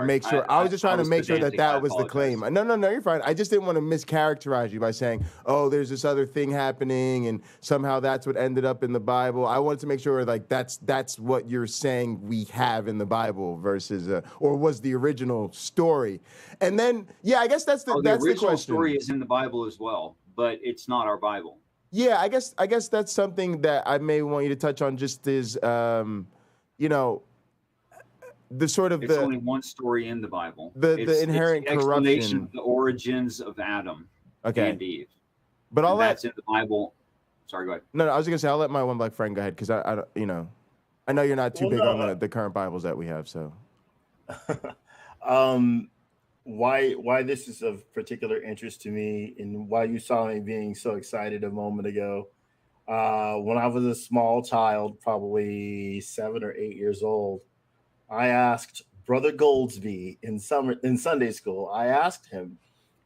make sure. I was just trying to make sure that was the claim. No, you're fine. I just didn't want to mischaracterize you by saying, oh, there's this other thing happening, and somehow that's what ended up in the Bible. I wanted to make sure, like, that's what you're saying we have in the Bible versus, or was the original story. And then, yeah, I guess that's the original story is in the Bible as well, but it's not our Bible. Yeah, I guess that's something that I may want you to touch on. Just is, the sort of it's only one story in the Bible. The inherent it's the corruption, explanation of the origins of Adam and Eve. But that's in the Bible. Sorry, go ahead. No, I was gonna say I'll let my one black friend go ahead, because I know you're not too big on the current Bibles that we have. So, why this is of particular interest to me, and why you saw me being so excited a moment ago. When I was a small child, probably 7 or 8 years old, I asked Brother Goldsby in Sunday school, I asked him,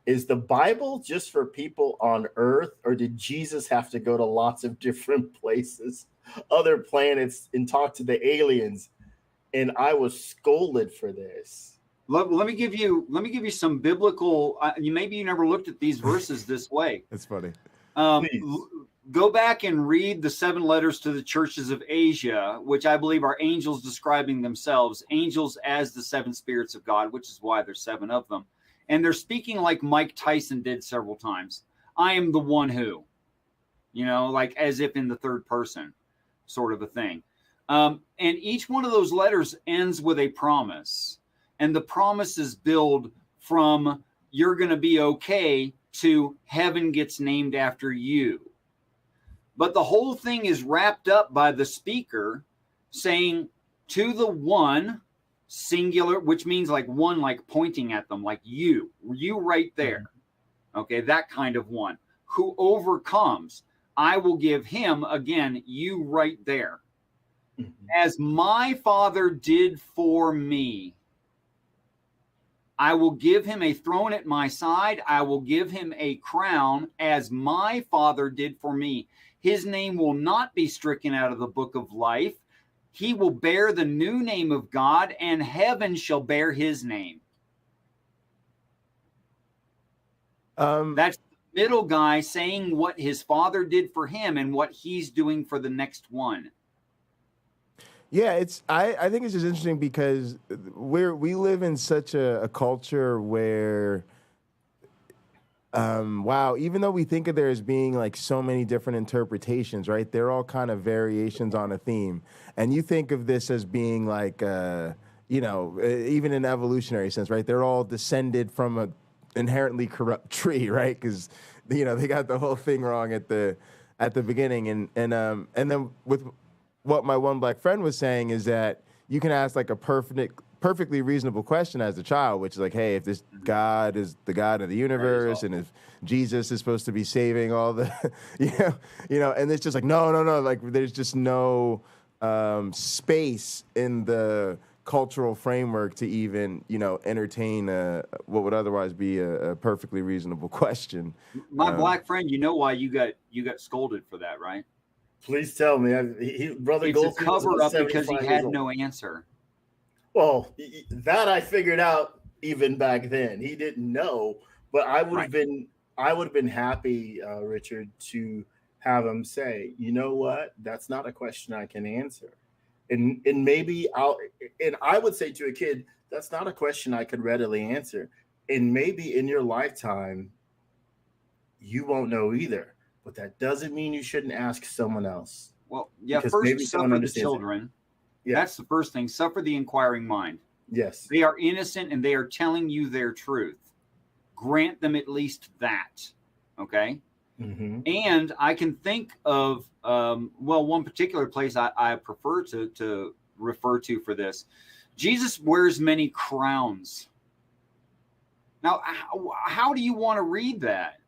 is the Bible just for people on Earth, or did Jesus have to go to lots of different places, other planets, and talk to the aliens? And I was scolded for this. Let me give you some biblical. Maybe you never looked at these verses this way. It's funny. Go back and read the 7 letters to the churches of Asia, which I believe are angels describing themselves, angels as the 7 spirits of God, which is why there's 7 of them. And they're speaking like Mike Tyson did several times. I am the one who, like as if in the third person sort of a thing. And each one of those letters ends with a promise. And the promises build from you're going to be okay to heaven gets named after you. But the whole thing is wrapped up by the speaker saying to the one, singular, which means like one, like pointing at them, like you right there. Okay, that kind of one. Who overcomes, I will give him, again, you right there. As my Father did for me. I will give him a throne at my side. I will give him a crown as my Father did for me. His name will not be stricken out of the book of life. He will bear the new name of God, and heaven shall bear his name. That's the middle guy saying what his Father did for him and what he's doing for the next one. Yeah, I think it's just interesting because we live in such a culture where, wow, even though we think of there as being like so many different interpretations, right? They're all kind of variations on a theme. And you think of this as being like, even in evolutionary sense, right? They're all descended from a inherently corrupt tree, right? Because, they got the whole thing wrong at the beginning. And then with what my one black friend was saying is that you can ask like a perfectly reasonable question as a child, which is like, hey, if this God is the God of the universe, and if Jesus is supposed to be saving all the, and it's just like, no, like there's just no space in the cultural framework to even, entertain what would otherwise be a perfectly reasonable question. My black friend, you know why you got scolded for that, right? Please tell me. Brother It's Goldfield a cover up because he had old. no answer. Well, that I figured out even back then. He didn't know, but I would have been happy, Richard, to have him say, you know what? That's not a question I can answer. And maybe I would say to a kid, that's not a question I could readily answer. And maybe in your lifetime, you won't know either. But that doesn't mean you shouldn't ask someone else. Well, yeah, because first maybe suffer the children. Yeah. That's the first thing. Suffer the inquiring mind. Yes. They are innocent and they are telling you their truth. Grant them at least that. Okay? Mm-hmm. And I can think of, one particular place I prefer to refer to for this. Jesus wears many crowns. Now, how do you want to read that?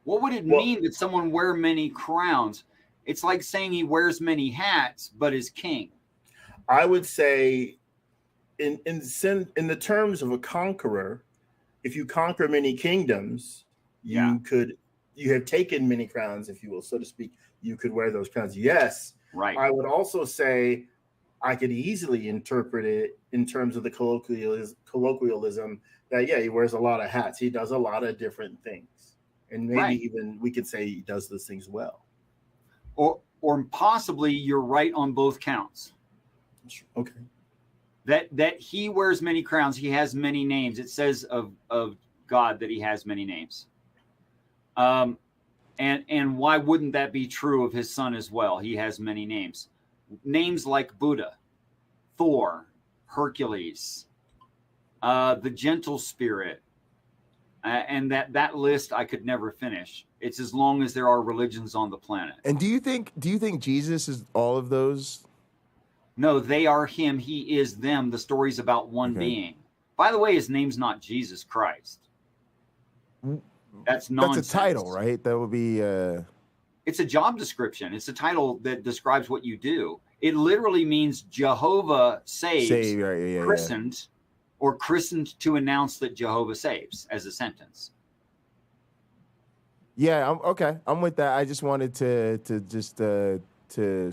What would it mean that someone wear many crowns? It's like saying he wears many hats, but is king. I would say, in the terms of a conqueror, if you conquer many kingdoms, you have taken many crowns, if you will, so to speak. You could wear those crowns. Yes. Right. I would also say I could easily interpret it in terms of the colloquialism that, he wears a lot of hats. He does a lot of different things. And maybe even we could say he does those things well. Or possibly you're right on both counts. Okay. That he wears many crowns. He has many names. It says of God that he has many names. And why wouldn't that be true of his son as well? He has many names. Names like Buddha, Thor, Hercules, the gentle spirit. And that list I could never finish. It's as long as there are religions on the planet. And do you think Jesus is all of those? No, they are him. He is them. The story's about one being. By the way, his name's not Jesus Christ. That's nonsense. That's a title, right? That would be. It's a job description. It's a title that describes what you do. It literally means Jehovah saves, christened. Or christened to announce that Jehovah saves as a sentence. Yeah, I'm with that. I just wanted to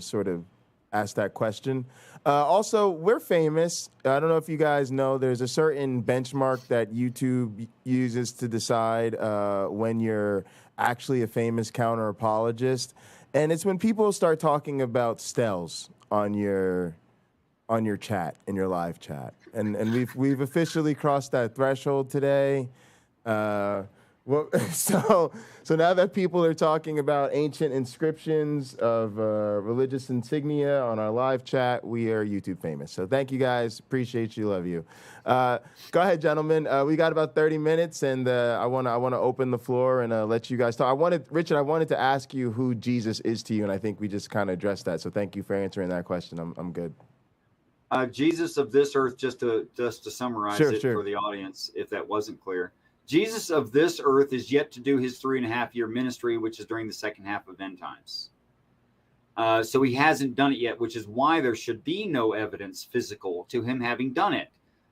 sort of ask that question. Also, we're famous. I don't know if you guys know, there's a certain benchmark that YouTube uses to decide when you're actually a famous counter-apologist. And it's when people start talking about stels on your chat, in your live chat. And we've officially crossed that threshold today. Well, so now that people are talking about ancient inscriptions of religious insignia on our live chat, we are YouTube famous. So thank you guys. Appreciate you. Love you. Go ahead, gentlemen. We got about 30 minutes, and I wanna open the floor and let you guys talk. Richard, I wanted to ask you who Jesus is to you, and I think we just kind of addressed that. So thank you for answering that question. I'm good. Jesus of this earth, just to summarize Sure. for the audience, if that wasn't clear. Jesus of this earth is yet to do his 3.5-year ministry, which is during the second half of end times. So he hasn't done it yet, which is why there should be no evidence physical to him having done it.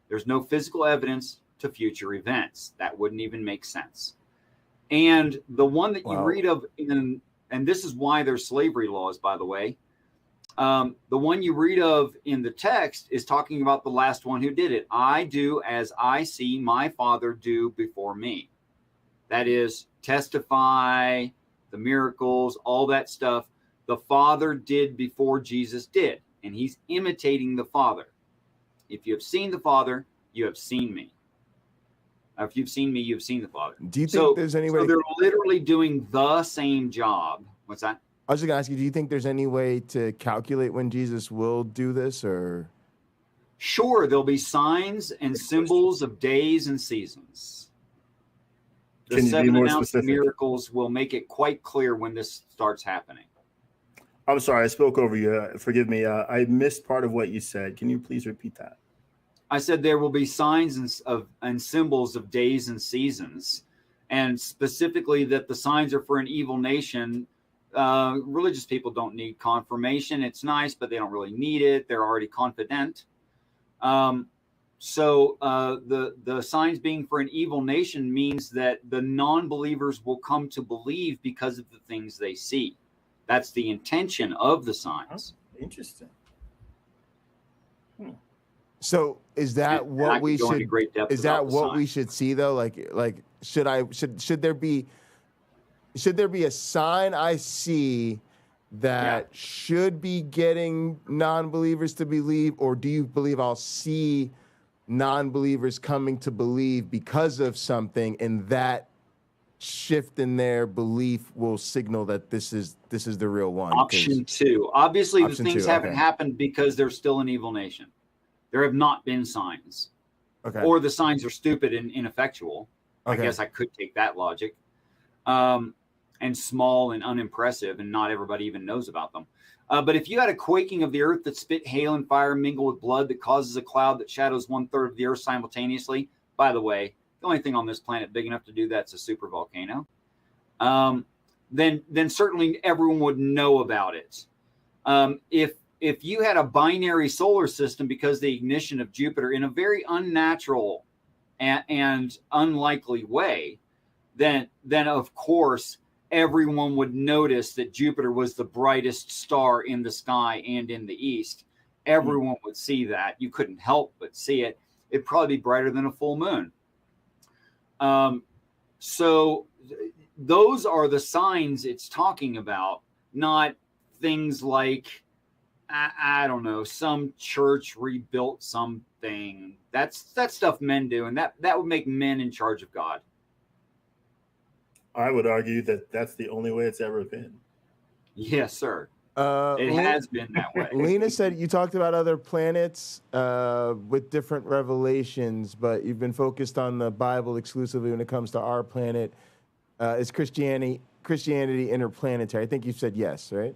There's no physical evidence to future events. That wouldn't even make sense. And the one that you read of, and this is why there's slavery laws, by the way. The one you read of in the text is talking about the last one who did it. I do as I see my Father do before me. That is, testify, the miracles, all that stuff. The Father did before Jesus did, and he's imitating the Father. If you have seen the Father, you have seen me. If you've seen me, you've seen the Father. Do you think there's any way? So they're literally doing the same job. What's that? I was just going to ask you, do you think there's any way to calculate when Jesus will do this, or? Sure, there'll be signs and symbols of days and seasons. The 7 announced miracles will make it quite clear when this starts happening. I'm sorry, I spoke over you. Forgive me. I missed part of what you said. Can you please repeat that? I said there will be signs and symbols of days and seasons, and specifically that the signs are for an evil nation. Religious people don't need confirmation. It's nice, but they don't really need it. They're already confident. So the signs being for an evil nation means that the non-believers will come to believe because of the things they see. That's the intention of the signs. Oh, interesting. So is that what we should? Is that what we should see though? Like should there be a sign I see that should be getting non-believers to believe, or do you believe I'll see non-believers coming to believe because of something, and that shift in their belief will signal that this is the real one? Option 2. Obviously, the things haven't happened because they're still an evil nation. There have not been signs. Okay. Or the signs are stupid and ineffectual. Okay. I guess I could take that logic. And small and unimpressive, and not everybody even knows about them. But if you had a quaking of the earth that spit hail and fire mingled with blood that causes a cloud that shadows 1/3 of the earth simultaneously, by the way, the only thing on this planet big enough to do that's a super volcano, then certainly everyone would know about it. If you had a binary solar system because the ignition of Jupiter in a very unnatural and unlikely way, then of course everyone would notice that Jupiter was the brightest star in the sky and in the east. Everyone would see that. You couldn't help but see it. It'd probably be brighter than a full moon. So those are the signs it's talking about, not things like, I don't know, some church rebuilt something. That's stuff men do, and that would make men in charge of God. I would argue that that's the only way it's ever been. Yes, sir. It has been that way. Lena said you talked about other planets with different revelations, but you've been focused on the Bible exclusively when it comes to our planet. Is Christianity interplanetary? I think you said yes, right?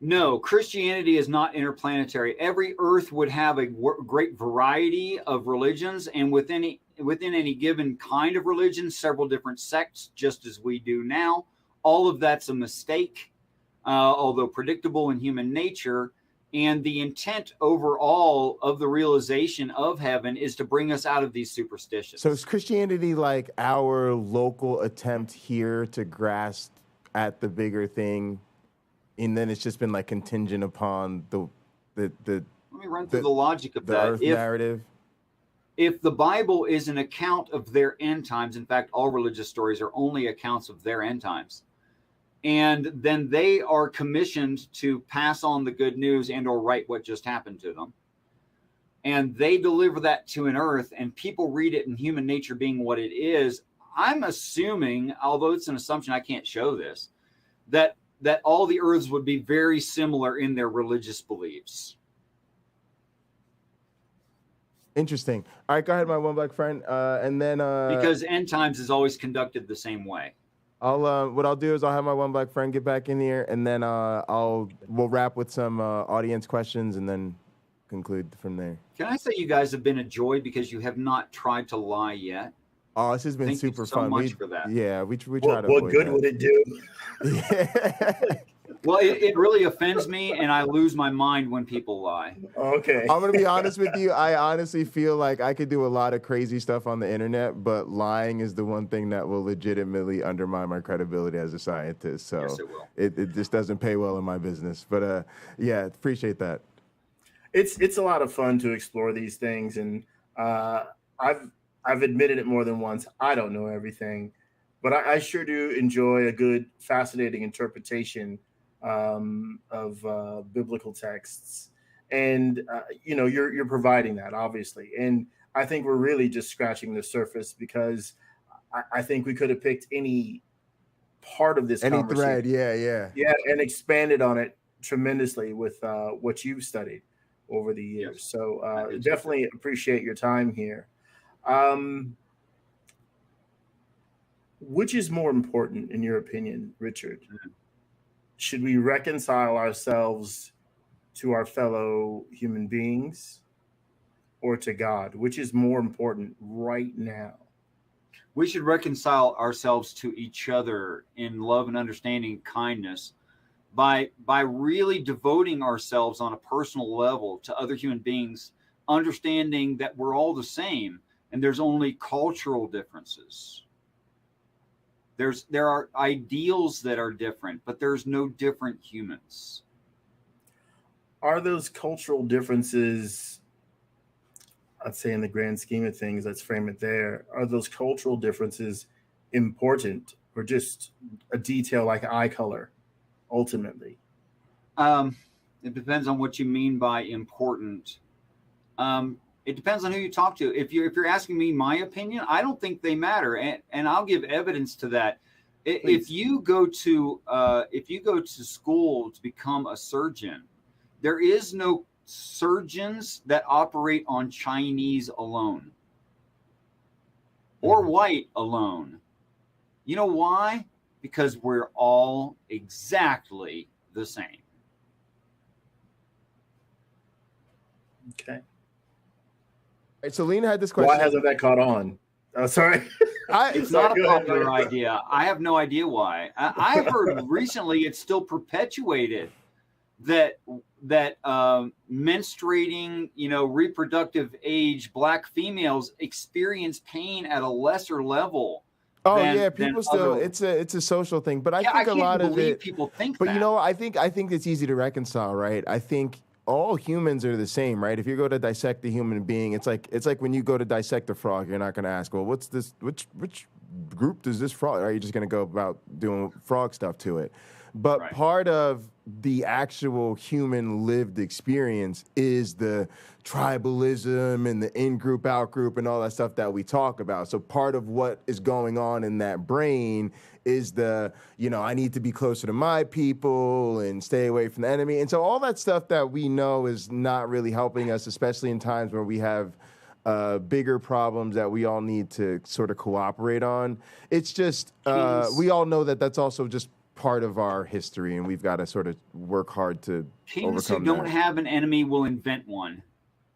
No, Christianity is not interplanetary. Every Earth would have a great variety of religions, and within any given kind of religion, several different sects, just as we do now. All of that's a mistake, although predictable in human nature. And the intent overall of the realization of heaven is to bring us out of these superstitions. So is Christianity like our local attempt here to grasp at the bigger thing? And then it's just been like contingent upon the Let me run through the logic of the that. Earth narrative. If the Bible is an account of their end times, in fact, all religious stories are only accounts of their end times, and then they are commissioned to pass on the good news and or write what just happened to them, and they deliver that to an earth, and people read it in human nature being what it is, I'm assuming, although it's an assumption, I can't show this, that all the earths would be very similar in their religious beliefs. Interesting. All right, go ahead, my one black friend, and then because end times is always conducted the same way. What I'll do is I'll have my one black friend get back in here, and then we'll wrap with some audience questions, and then conclude from there. Can I say you guys have been a joy because you have not tried to lie yet? Oh, this has been super fun. Thank you so much for that. Yeah, we try to. What good would it do? Yeah. Well, it really offends me, and I lose my mind when people lie. Okay. I'm going to be honest with you. I honestly feel like I could do a lot of crazy stuff on the internet, but lying is the one thing that will legitimately undermine my credibility as a scientist. So yes, it will. It just doesn't pay well in my business. But yeah, appreciate that. It's a lot of fun to explore these things, and I've admitted it more than once. I don't know everything, but I sure do enjoy a good, fascinating interpretation of biblical texts, and you're providing that, obviously, and I think we're really just scratching the surface, because I think we could have picked any part of this thread, yeah, and expanded on it tremendously with what you've studied over the years. Yes. So definitely appreciate your time here. Which is more important, in your opinion, Richard? Mm-hmm. Should we reconcile ourselves to our fellow human beings or to God? Which is more important right now? We should reconcile ourselves to each other in love and understanding, kindness, by really devoting ourselves on a personal level to other human beings, understanding that we're all the same and there's only cultural differences. There are ideals that are different, but there's no different humans. Are those cultural differences, I'd say in the grand scheme of things, let's frame it there, are those cultural differences important, or just a detail like eye color, ultimately? It depends on what you mean by important. It depends on who you talk to. If you're asking me my opinion, I don't think they matter, and I'll give evidence to that. Please. If you go to school to become a surgeon, there is no surgeons that operate on Chinese alone or white alone. You know why? Because we're all exactly the same. Okay. Right, so Lena had this question. Why hasn't that caught on? Oh, sorry. It's not a popular idea. I have no idea why. I've heard recently it's still perpetuated that menstruating, reproductive age Black females experience pain at a lesser level. Oh yeah, people still. It's a social thing, but I think a lot of it. People think. But I think it's easy to reconcile, right? I think all humans are the same, right? If you go to dissect a human being, it's like when you go to dissect a frog, you're not going to ask, well, what's this? Which group does this frog? Are you just going to go about doing frog stuff to it? But right. Part of the actual human lived experience is the tribalism and the in-group, out-group, and all that stuff that we talk about. So part of what is going on in that brain is I need to be closer to my people and stay away from the enemy. And so all that stuff that we know is not really helping us, especially in times where we have bigger problems that we all need to sort of cooperate on. It's just, we all know that that's also just part of our history, and we've got to sort of work hard to Kings overcome who don't that. have an enemy will invent one,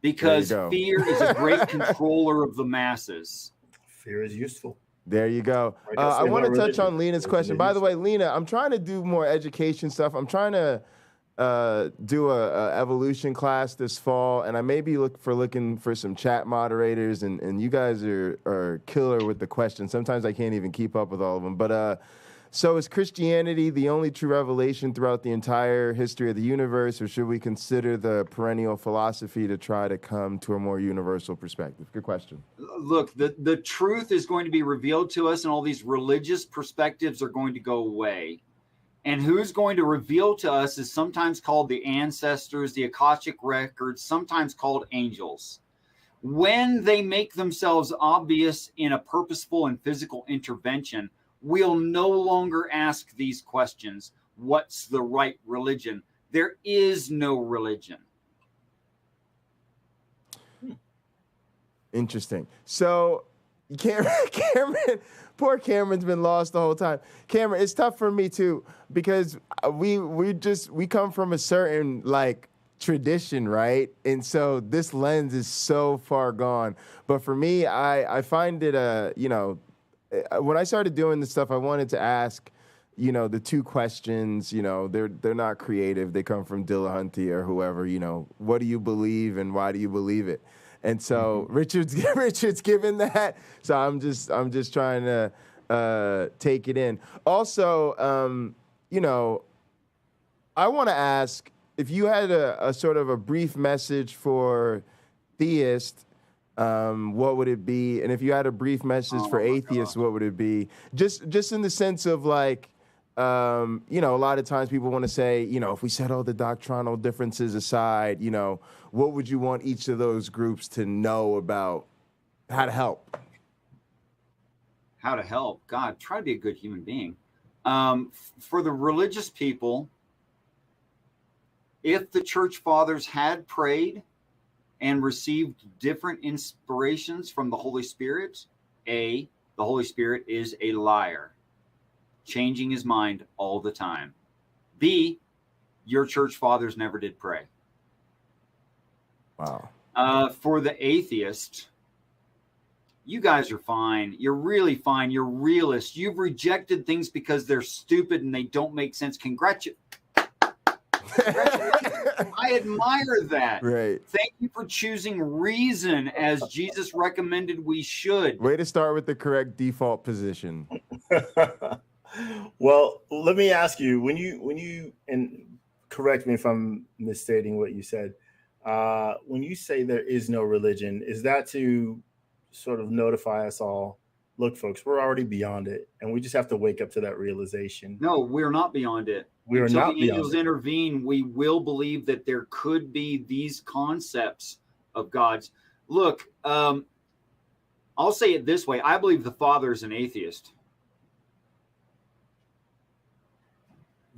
because fear is a great controller of the masses. Fear is useful. There you go. I want to touch on Lena's question. By the way, Lena, I'm trying to do more education stuff. I'm trying to do a evolution class this fall, and I may be looking for some chat moderators, and you guys are killer with the questions. Sometimes I can't even keep up with all of them, but So is Christianity the only true revelation throughout the entire history of the universe, or should we consider the perennial philosophy to try to come to a more universal perspective? Good question. Look, the truth is going to be revealed to us, and all these religious perspectives are going to go away. And who's going to reveal to us is sometimes called the ancestors, the Akashic records, sometimes called angels. When they make themselves obvious in a purposeful and physical intervention, we'll no longer ask these questions. What's the right religion? There is no religion. Interesting. So Cameron, poor Cameron's been lost the whole time. Cameron, it's tough for me too, because we come from a certain like tradition, right? And so this lens is so far gone. But for me, I find it when I started doing this stuff, I wanted to ask, the two questions, they're not creative. They come from Dillahunty or whoever, what do you believe and why do you believe it? And so Richard's given that. So I'm just trying to take it in. Also, I want to ask if you had a sort of a brief message for theists, what would it be? And if you had a brief message for atheists, what would it be? Just in the sense of like, a lot of times people want to say, if we set all the doctrinal differences aside, what would you want each of those groups to know about how to help? How to help? God, try to be a good human being. For the religious people, if the church fathers had prayed and received different inspirations from the Holy Spirit, the Holy Spirit is a liar, changing his mind all the time. B, your church fathers never did pray. Wow. For the atheist, you guys are fine. You're really fine. You're realists. You've rejected things because they're stupid and they don't make sense. Congratulations. I admire that. Right. Thank you for choosing reason as Jesus recommended we should. Way to start with the correct default position. Well, let me ask you, when you and correct me if I'm misstating what you said, when you say there is no religion, is that to sort of notify us all, look, folks, we're already beyond it, and we just have to wake up to that realization? No, we're not beyond it. We are Until not the beyond angels it. intervene, we will believe that there could be these concepts of God's. Look, I'll say it this way. I believe the Father is an atheist.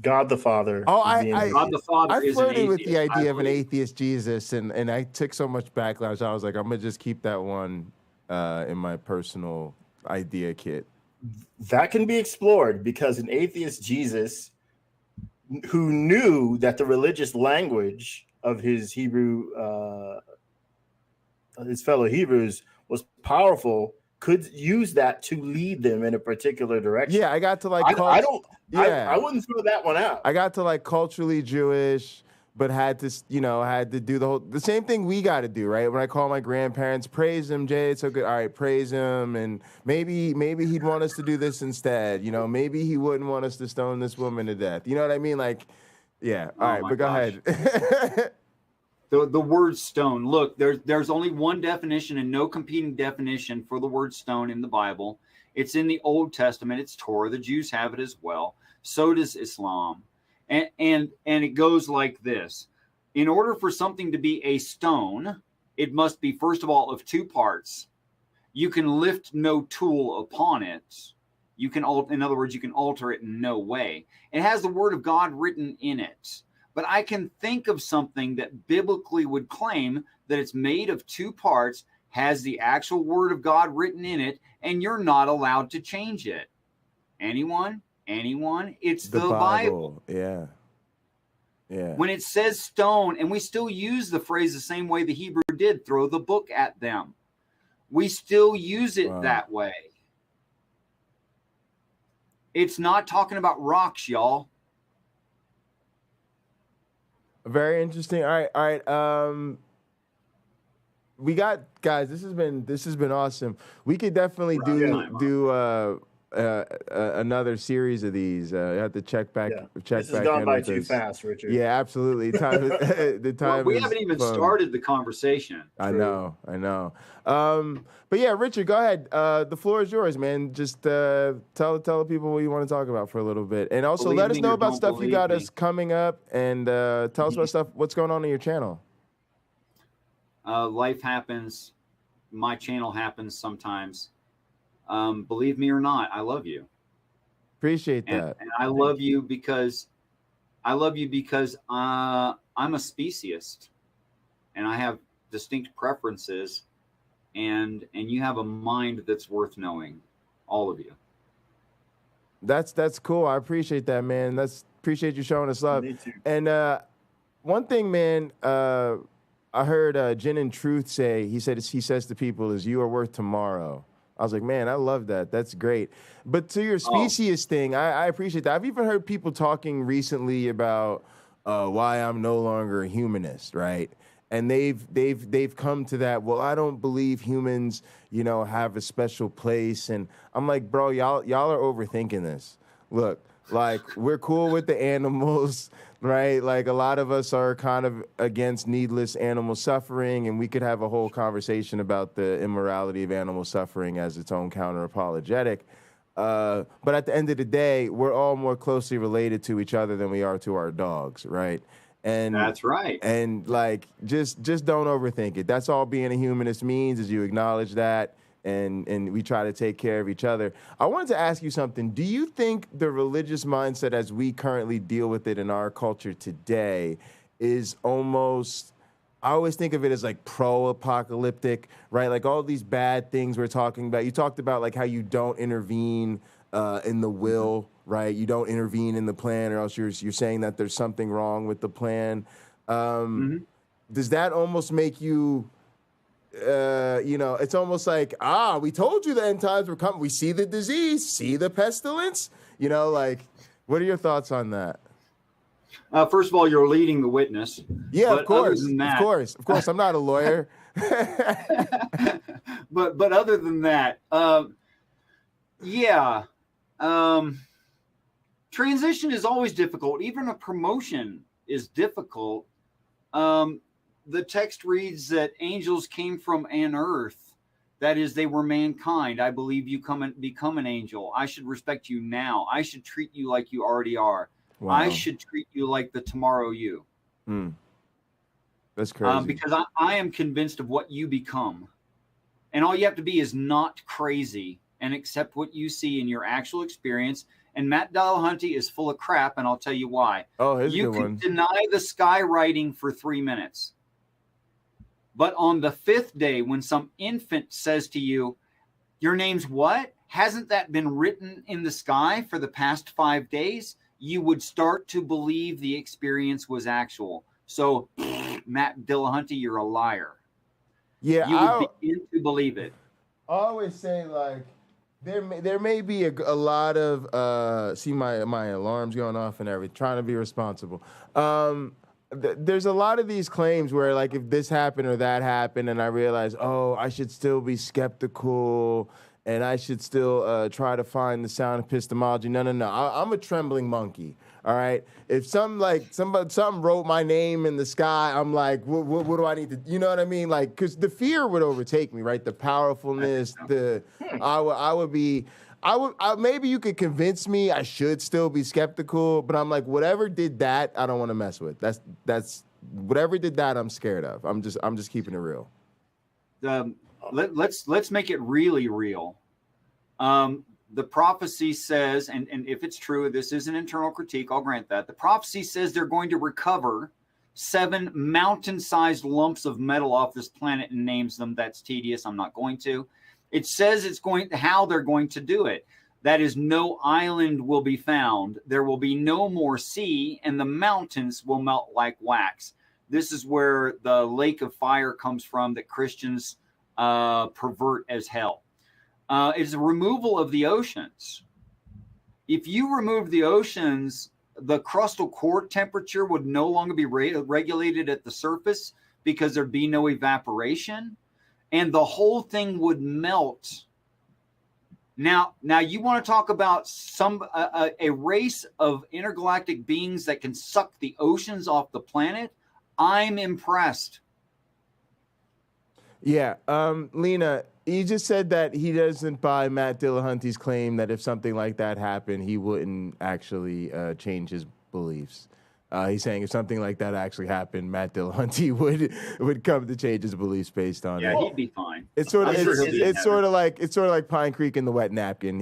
God the Father. Oh, God the Father I is an flirted with atheist. the idea of an believe. atheist Jesus, and I took so much backlash. I was like, I'm gonna just keep that one in my personal idea kit. That can be explored, because an atheist Jesus who knew that the religious language of his fellow Hebrews was powerful, could use that to lead them in a particular direction. Yeah, I got to like. I wouldn't throw that one out. I got to like culturally Jewish, but had to do the same thing we got to do, right? When I call my grandparents, praise him, Jay, it's so good. All right, praise him, and maybe he'd want us to do this instead. Maybe he wouldn't want us to stone this woman to death. You know what I mean? Like, yeah. All right, but go ahead. The word stone. Look, there's only one definition and no competing definition for the word stone in the Bible. It's in the Old Testament. It's Torah. The Jews have it as well. So does Islam. And it goes like this. In order for something to be a stone, it must be, first of all, of two parts. You can lift no tool upon it. In other words, you can alter it in no way. It has the word of God written in it. But I can think of something that biblically would claim that it's made of two parts, has the actual word of God written in it, and you're not allowed to change it. Anyone? It's the Bible. Yeah. When it says stone, and we still use the phrase the same way the Hebrew did, throw the book at them. We still use it that way. It's not talking about rocks, y'all. Very interesting. All right. We got, guys, this has been awesome. We could definitely do another series of these. You have to check back. Yeah. Check This has back gone in by with too us. fast, Richard. Yeah, absolutely. The time. We is haven't even flown. started the conversation. I know. But yeah, Richard, go ahead. The floor is yours, man. Just tell the people what you want to talk about for a little bit, and also Believe let us me know or about don't stuff you believe got me. us coming up, and tell us about stuff. What's going on your channel? Life happens. My channel happens sometimes. Believe me or not, I love you. Appreciate that. And I love you because I'm a speciesist, and I have distinct preferences, and you have a mind that's worth knowing, all of you. That's cool. I appreciate that, man. Appreciate you showing us love. Me too. And one thing, man, I heard Gin and Truth say. He says to people, "Is you are worth tomorrow." I was like, man, I love that. That's great. But to your speciesist thing, I appreciate that. I've even heard people talking recently about why I'm no longer a humanist, right? And they've come to that. Well, I don't believe humans, have a special place. And I'm like, bro, y'all are overthinking this. Look, like we're cool with the animals, right? Like a lot of us are kind of against needless animal suffering, and we could have a whole conversation about the immorality of animal suffering as its own counter-apologetic. But at the end of the day, we're all more closely related to each other than we are to our dogs, right? And that's right. And like, just don't overthink it. That's all being a humanist means, is you acknowledge that, and we try to take care of each other. I wanted to ask you something. Do you think the religious mindset as we currently deal with it in our culture today is almost, I always think of it as like pro-apocalyptic, right? Like all these bad things we're talking about. You talked about like how you don't intervene in the will, right? You don't intervene in the plan, or else you're saying that there's something wrong with the plan. Does that almost make you, it's almost like, we told you the end times were coming. We see the disease, see the pestilence, like, what are your thoughts on that? First of all, you're leading the witness. Yeah, but of course, that, of course. I'm not a lawyer. but other than that, transition is always difficult. Even a promotion is difficult. The text reads that angels came from an earth. That is, they were mankind. I believe you come and become an angel. I should respect you now. I should treat you like you already are. Wow. I should treat you like the tomorrow you. That's crazy. Because I am convinced of what you become. And all you have to be is not crazy and accept what you see in your actual experience. And Matt Dillahunty is full of crap, and I'll tell you why. Oh, here's a good one. one. You can deny the skywriting for 3 minutes. But on the 5th day, when some infant says to you, your name's what? Hasn't that been written in the sky for the past 5 days? You would start to believe the experience was actual. So, Matt Dillahunty, you're a liar. Yeah, you would begin to believe it. I always say, like, there may be a lot of see my alarms going off and everything, trying to be responsible. There's a lot of these claims where, like, if this happened or that happened, and I realize, I should still be skeptical, and I should still try to find the sound epistemology. No. I'm a trembling monkey. All right. If something wrote my name in the sky, I'm like, what do I need to? You know what I mean? Like, because the fear would overtake me, right? The powerfulness. Maybe you could convince me I should still be skeptical, but I'm like, whatever did that, I don't want to mess with. That's whatever did that, I'm scared of. I'm just keeping it real. Let's make it really real. The prophecy says, and if it's true, this is an internal critique, I'll grant that. The prophecy says they're going to recover 7 mountain-sized lumps of metal off this planet and names them. That's tedious. I'm not going to. It says how they're going to do it. That is, no island will be found. There will be no more sea, and the mountains will melt like wax. This is where the lake of fire comes from that Christians pervert as hell. It's a removal of the oceans. If you remove the oceans, the crustal core temperature would no longer be regulated at the surface because there'd be no evaporation, and the whole thing would melt Now you want to talk about a race of intergalactic beings that can suck the oceans off the planet? I'm impressed. Yeah. Lena, you just said that he doesn't buy Matt Dillahunty's claim that if something like that happened, he wouldn't actually change his beliefs. He's saying if something like that actually happened, Matt Dillahunty would come to change his beliefs based on it. Yeah, he'd be fine. It's sort of like Pine Creek and the wet napkin.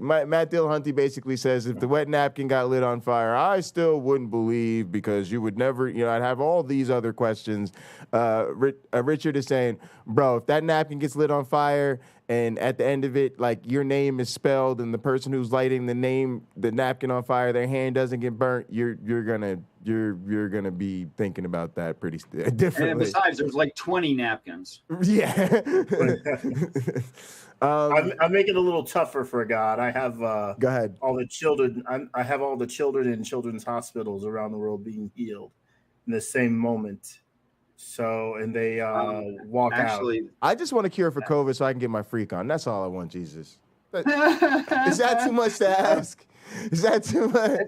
Matt Dillahunty basically says if the wet napkin got lit on fire, I still wouldn't believe because you would never, I'd have all these other questions. Richard is saying, bro, if that napkin gets lit on fire and at the end of it, like your name is spelled and the person who's lighting the napkin on fire, their hand doesn't get burnt, you're gonna be thinking about that pretty differently. And besides, there's like 20 napkins. Yeah. I make it a little tougher for God. I have go ahead. All the children. I have all the children in children's hospitals around the world being healed in the same moment. So, and they walk out. I just want a cure for COVID so I can get my freak on. That's all I want, Jesus. Is that too much to ask? Is that too much?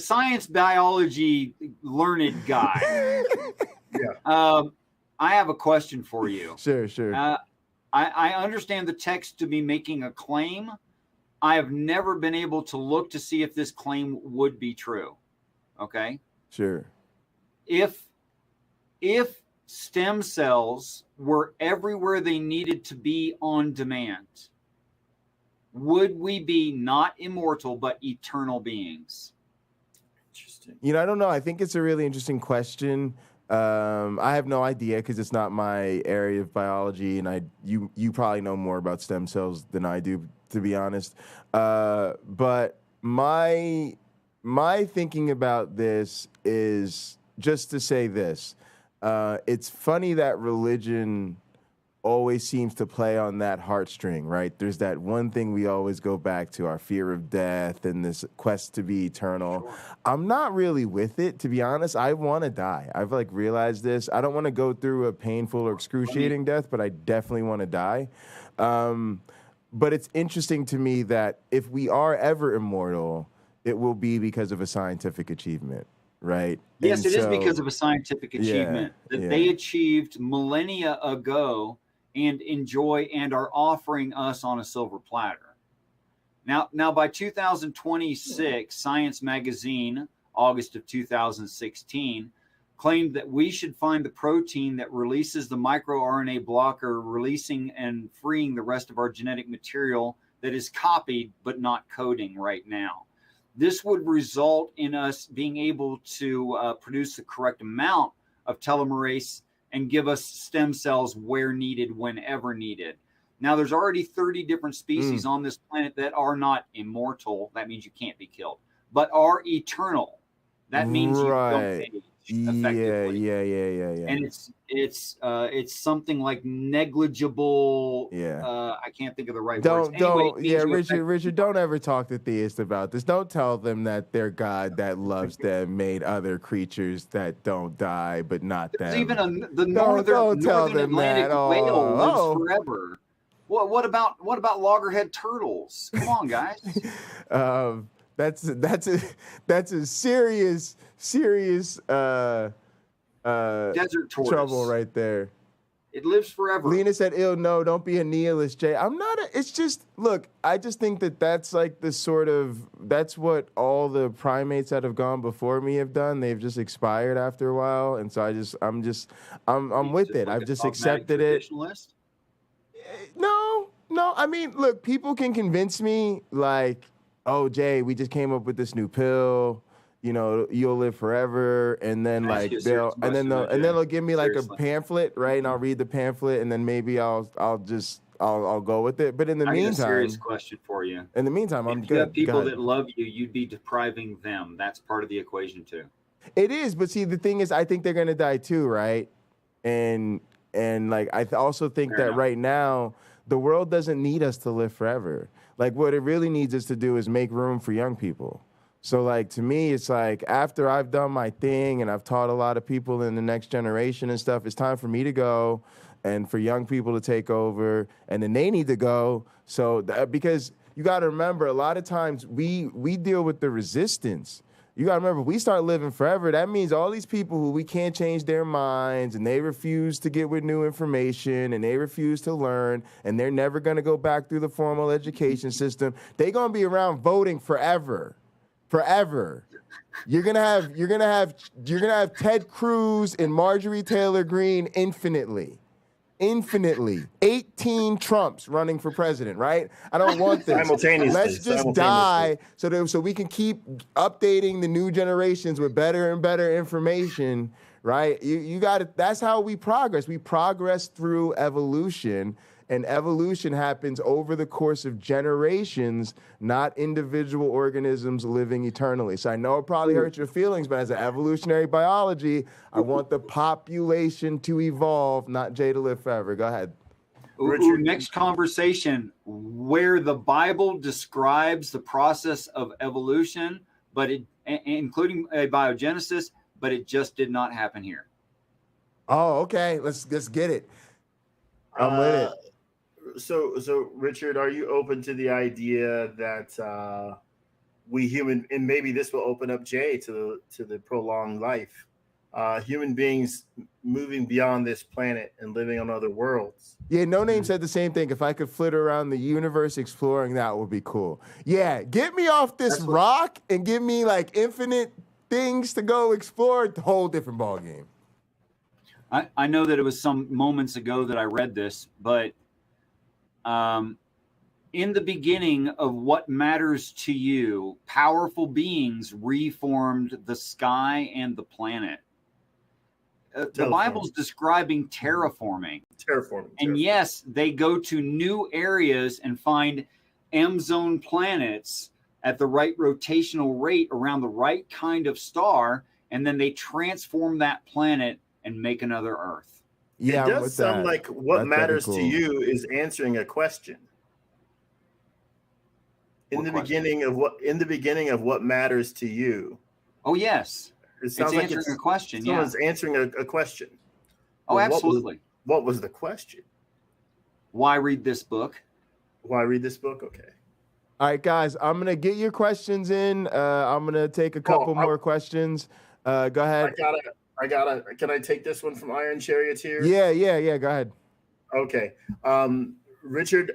Science, biology, learned guy. Yeah. I have a question for you. Sure. I understand the text to be making a claim. I have never been able to look to see if this claim would be true. Okay? Sure. If stem cells were everywhere they needed to be on demand, would we be not immortal but eternal beings? Interesting. I don't know. I think it's a really interesting question. I have no idea because it's not my area of biology, and you probably know more about stem cells than I do, to be honest. But my thinking about this is just to say this. It's funny that religion always seems to play on that heartstring, right? There's that one thing we always go back to, our fear of death and this quest to be eternal. Sure. I'm not really with it, to be honest. I want to die. I've realized this. I don't want to go through a painful or excruciating death, but I definitely want to die. But it's interesting to me that if we are ever immortal, it will be because of a scientific achievement. Right. Yes, it is because of a scientific achievement that they achieved millennia ago and enjoy and are offering us on a silver platter. Now by 2026, Science Magazine, August of 2016, claimed that we should find the protein that releases the microRNA blocker, releasing and freeing the rest of our genetic material that is copied but not coding right now. This would result in us being able to produce the correct amount of telomerase and give us stem cells where needed, whenever needed. Now, there's already 30 different species on this planet that are not immortal. That means you can't be killed, but are eternal. That means you don't age effectively. Yeah. And it's something like negligible. I can't think of the right words. Richard, don't ever talk to theists about this. Don't tell them that their God that loves them made other creatures that don't die, but not them. Even the northern Atlantic whale lives forever. What about loggerhead turtles? Come on, guys. That's a serious desert tortoise trouble right there. It lives forever. Lena said, "Ew, no, don't be a nihilist, Jay." I'm not. It's just look. I just think that's like the sort of that's what all the primates that have gone before me have done. They've just expired after a while, and so I'm with it. I've just accepted it. No. I mean, look, people can convince me like, oh, Jay, we just came up with this new pill. You'll live forever, and then they'll give me like a pamphlet, right? And I'll read the pamphlet, and then maybe I'll go with it. But in the meantime, I got a serious question for you. In the meantime, I'm good. If you have people that love you, you'd be depriving them. That's part of the equation too. It is, but see, the thing is, I think they're gonna die too, right? And like I also think that right now the world doesn't need us to live forever. Like what it really needs us to do is make room for young people. So like to me, it's like after I've done my thing and I've taught a lot of people in the next generation and stuff, it's time for me to go and for young people to take over, and then they need to go. So because you got to remember, a lot of times we deal with the resistance. You got to remember, if we start living forever, that means all these people who we can't change their minds, and they refuse to get with new information, and they refuse to learn, and they're never going to go back through the formal education system. They're going to be around voting forever. You're gonna have Ted Cruz and Marjorie Taylor Greene infinitely. 18 Trumps running for president, right? I don't want this. Simultaneously. Let's just die so we can keep updating the new generations with better and better information, right? You got it. That's how we progress. We progress through evolution, and evolution happens over the course of generations, not individual organisms living eternally. So I know it probably hurts your feelings, but as an evolutionary biology, I want the population to evolve, not Jay to live forever. Go ahead. Richard, next conversation, where the Bible describes the process of evolution, but including abiogenesis, but it just did not happen here. Oh, okay. Let's get it. I'm with it. So Richard, are you open to the idea that we human, and maybe this will open up Jay to the prolonged life, human beings moving beyond this planet and living on other worlds? Yeah, No Name said the same thing. If I could flitter around the universe exploring, that would be cool. Yeah, get me off this rock and give me like infinite things to go explore. A whole different ball game. I know that it was some moments ago that I read this, but in the beginning of what matters to you, powerful beings reformed the sky and the planet. The Bible's describing terraforming. And yes, they go to new areas and find M-zone planets at the right rotational rate around the right kind of star, and then they transform that planet and make another Earth. Yeah, it does sound like what matters to you is answering a question. In the beginning of what matters to you. Oh yes, it's answering a question. Someone's answering a question. Oh, absolutely. What was the question? Why read this book? Why read this book? Okay. All right, guys, I'm gonna get your questions in. I'm gonna take a couple more questions. Go ahead. Can I take this one from Iron Charioteer? Yeah. Go ahead. Okay. Richard,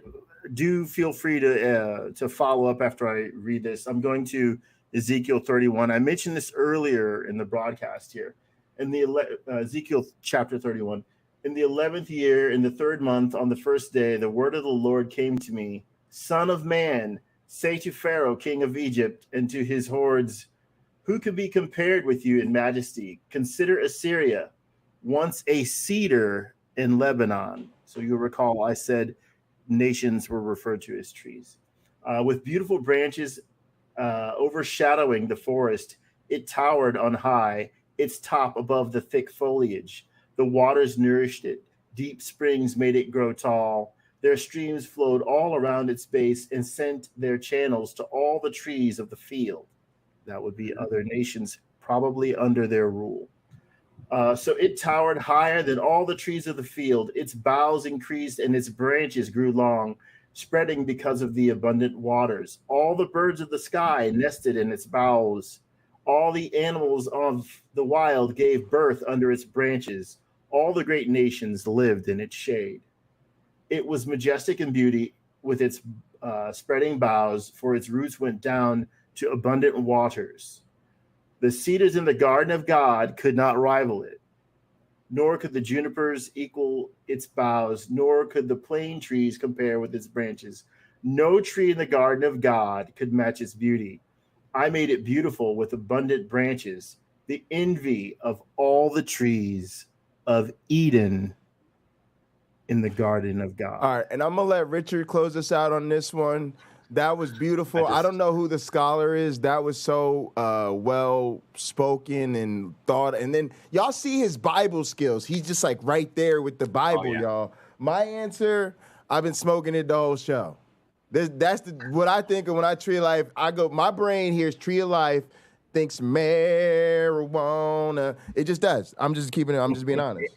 do feel free to follow up after I read this. I'm going to Ezekiel 31. I mentioned this earlier in the broadcast here. In the Ezekiel chapter 31. In the 11th year, in the 3rd month, on the 1st day, the word of the Lord came to me. Son of man, say to Pharaoh, king of Egypt, and to his hordes, who could be compared with you in majesty? Consider Assyria, once a cedar in Lebanon. So you'll recall I said nations were referred to as trees. With beautiful branches overshadowing the forest, it towered on high, its top above the thick foliage. The waters nourished it. Deep springs made it grow tall. Their streams flowed all around its base and sent their channels to all the trees of the field. That would be other nations, probably under their rule. So it towered higher than all the trees of the field. Its boughs increased and its branches grew long, spreading because of the abundant waters. All the birds of the sky nested in its boughs. All the animals of the wild gave birth under its branches. All the great nations lived in its shade. It was majestic in beauty with its spreading boughs, for its roots went down to abundant waters. The cedars in the garden of God could not rival it, nor could the junipers equal its boughs, nor could the plane trees compare with its branches. No tree in the garden of God could match its beauty. I made it beautiful with abundant branches, the envy of all the trees of Eden in the garden of God. All right, and I'm going to let Richard close us out on this one. That was beautiful. I don't know who the scholar is. That was so well spoken and thought. And then y'all see his Bible skills. He's just like right there with the Bible, y'all. My answer, I've been smoking it the whole show. That's what I think of when I Tree of Life. My brain hears Tree of Life, thinks marijuana. It just does. I'm just being honest.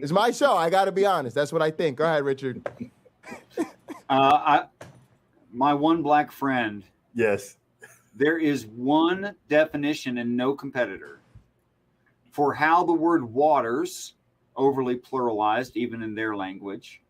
It's my show. I got to be honest. That's what I think. Go ahead, Richard. My one black friend. Yes. There is one definition and no competitor for how the word waters, overly pluralized, even in their language,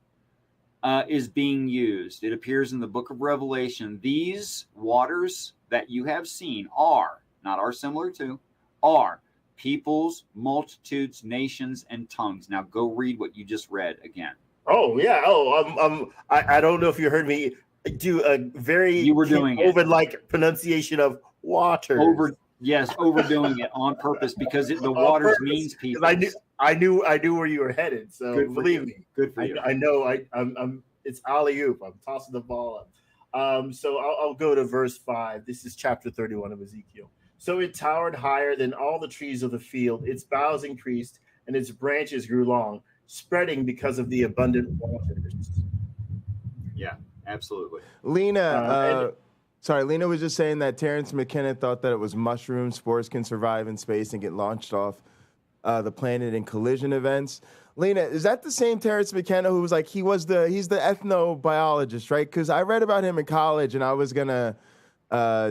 is being used. It appears in the book of Revelation. These waters that you have seen are, not are similar to, are peoples, multitudes, nations, and tongues. Now go read what you just read again. Oh, yeah. Oh, I don't know if you heard me do a very COVID-like pronunciation of water. Overdoing it on purpose because the waters means people. I knew where you were headed. So believe me, good for you. I know. I'm. It's alley-oop. I'm tossing the ball up. So I'll go to verse 5. This is chapter 31 of Ezekiel. So it towered higher than all the trees of the field. Its boughs increased, and its branches grew long, spreading because of the abundant waters. Yeah, absolutely. Lena, Lena was just saying that Terrence McKenna thought that it was mushrooms. Spores can survive in space and get launched off the planet in collision events. Lena, is that the same Terrence McKenna who was like, he's the ethnobiologist, right? Because I read about him in college and I was going to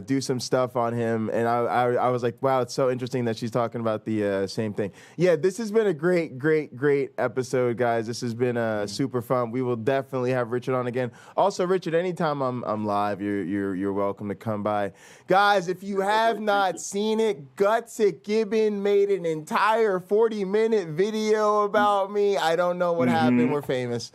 do some stuff on him. And I was like, wow, it's so interesting that she's talking about the same thing. Yeah, this has been a great episode, guys. This has been super fun. We will definitely have Richard on again. Also, Richard, anytime I'm live, you're welcome to come by. Guys, if you have not seen it, Gutsit Gibbon made an entire 40-minute video about me. I don't know what happened. We're famous.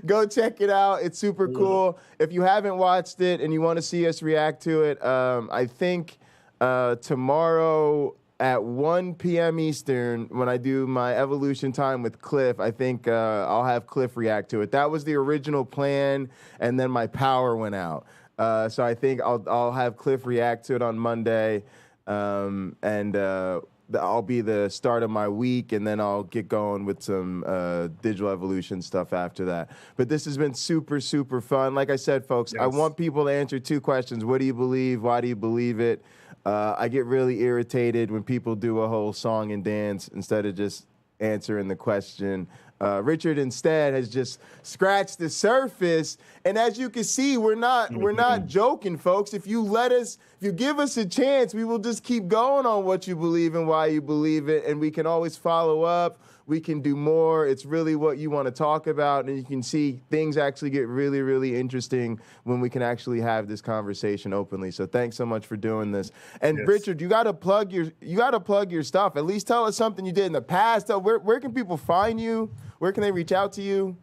Go check it out. It's super cool. If you haven't watched it and you want to see us react to it, I think tomorrow at 1 p.m. Eastern, when I do my evolution time with Cliff, I think I'll have Cliff react to it. That was the original plan, and then my power went out. So I think I'll have Cliff react to it on Monday, and I'll be the start of my week, and then I'll get going with some digital evolution stuff after that. But this has been super, super fun. Like I said, folks, I want people to answer 2 questions. What do you believe? Why do you believe it? I get really irritated when people do a whole song and dance instead of just answering the question. Richard instead has just scratched the surface, and as you can see, we're not joking, folks. If you give us a chance, we will just keep going on what you believe and why you believe it, and we can always follow up. We can do more. It's really what you want to talk about, and you can see things actually get really, really interesting when we can actually have this conversation openly. So thanks so much for doing this. And Richard, you got to plug your stuff. At least tell us something you did in the past. Where can people find you? Where can they reach out to you?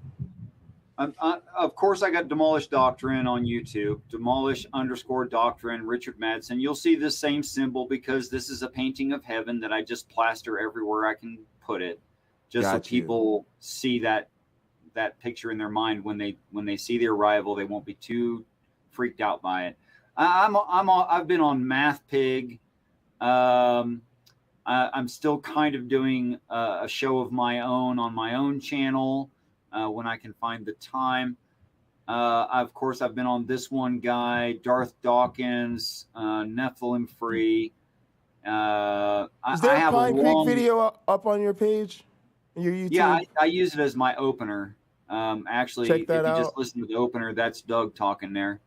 Of course, I got Demolish Doctrine on YouTube, Demolish_Doctrine, Richard Madsen. You'll see this same symbol because this is a painting of heaven that I just plaster everywhere I can put it, just so people see that picture in their mind when they see the arrival. They won't be too freaked out by it. I've been on Math Pig. I'm still kind of doing a show of my own on my own channel when I can find the time. Of course, I've been on this one guy, Darth Dawkins, Nephilim Free. Is there a Pine Creek video up on your page? Your YouTube? Yeah, I use it as my opener. Actually, if you just listen to the opener, that's Doug talking there.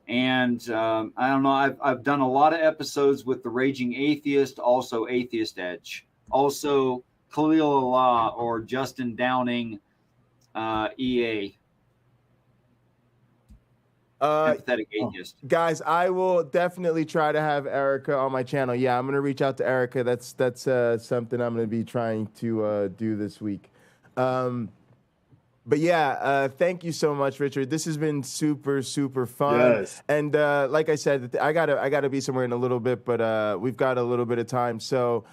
And I don't know, I've done a lot of episodes with the Raging Atheist, also Atheist Edge, also Khalil Allah or Justin Downing, EA. Empathetic Atheist. Guys, I will definitely try to have Erica on my channel. Yeah, I'm going to reach out to Erica. That's something I'm going to be trying to do this week. But yeah, thank you so much, Richard. This has been super, super fun. Yes. And like I said, I gotta be somewhere in a little bit, but we've got a little bit of time. So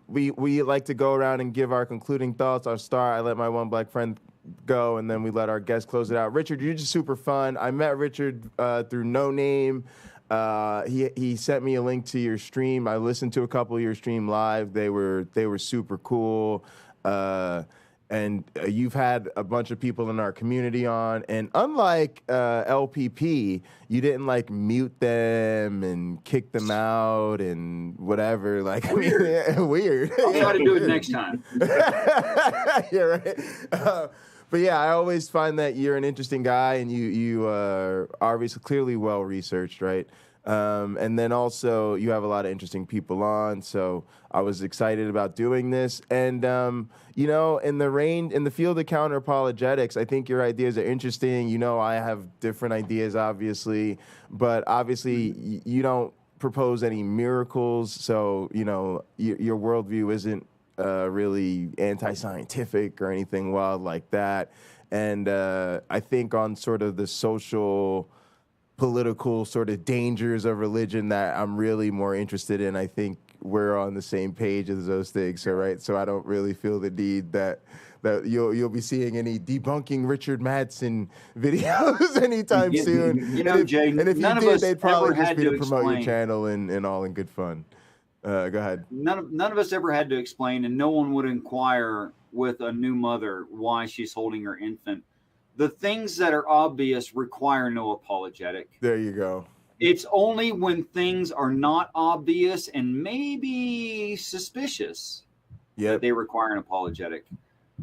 we like to go around and give our concluding thoughts. I'll start. I let my one black friend go, and then we let our guest close it out. Richard, you're just super fun. I met Richard through No Name. He sent me a link to your stream. I listened to a couple of your stream live. They were super cool. and you've had a bunch of people in our community on, and unlike LPP, you didn't like mute them and kick them out and whatever. Like, weird. I mean, weird. I'll try to do it next time. Yeah, right. But yeah, I always find that you're an interesting guy, and you are obviously clearly well researched, right? And then also you have a lot of interesting people on, so I was excited about doing this. And you know, in the field of counter-apologetics, I think your ideas are interesting. You know, I have different ideas, obviously, but obviously you don't propose any miracles, so you know your worldview isn't really anti-scientific or anything wild like that. And I think on sort of the social, political sort of dangers of religion that I'm really more interested in, I think we're on the same page as those things. So right, so I don't really feel the need that you'll be seeing any debunking Richard Madsen videos anytime soon. You know, Jay, and if none you of did, us they'd probably ever just had be to to promote your explain. channel and all in good fun. Go ahead. None of us ever had to explain, and no one would inquire with a new mother why she's holding her infant. The things that are obvious require no apologetic. There you go. It's only when things are not obvious and maybe suspicious that they require an apologetic.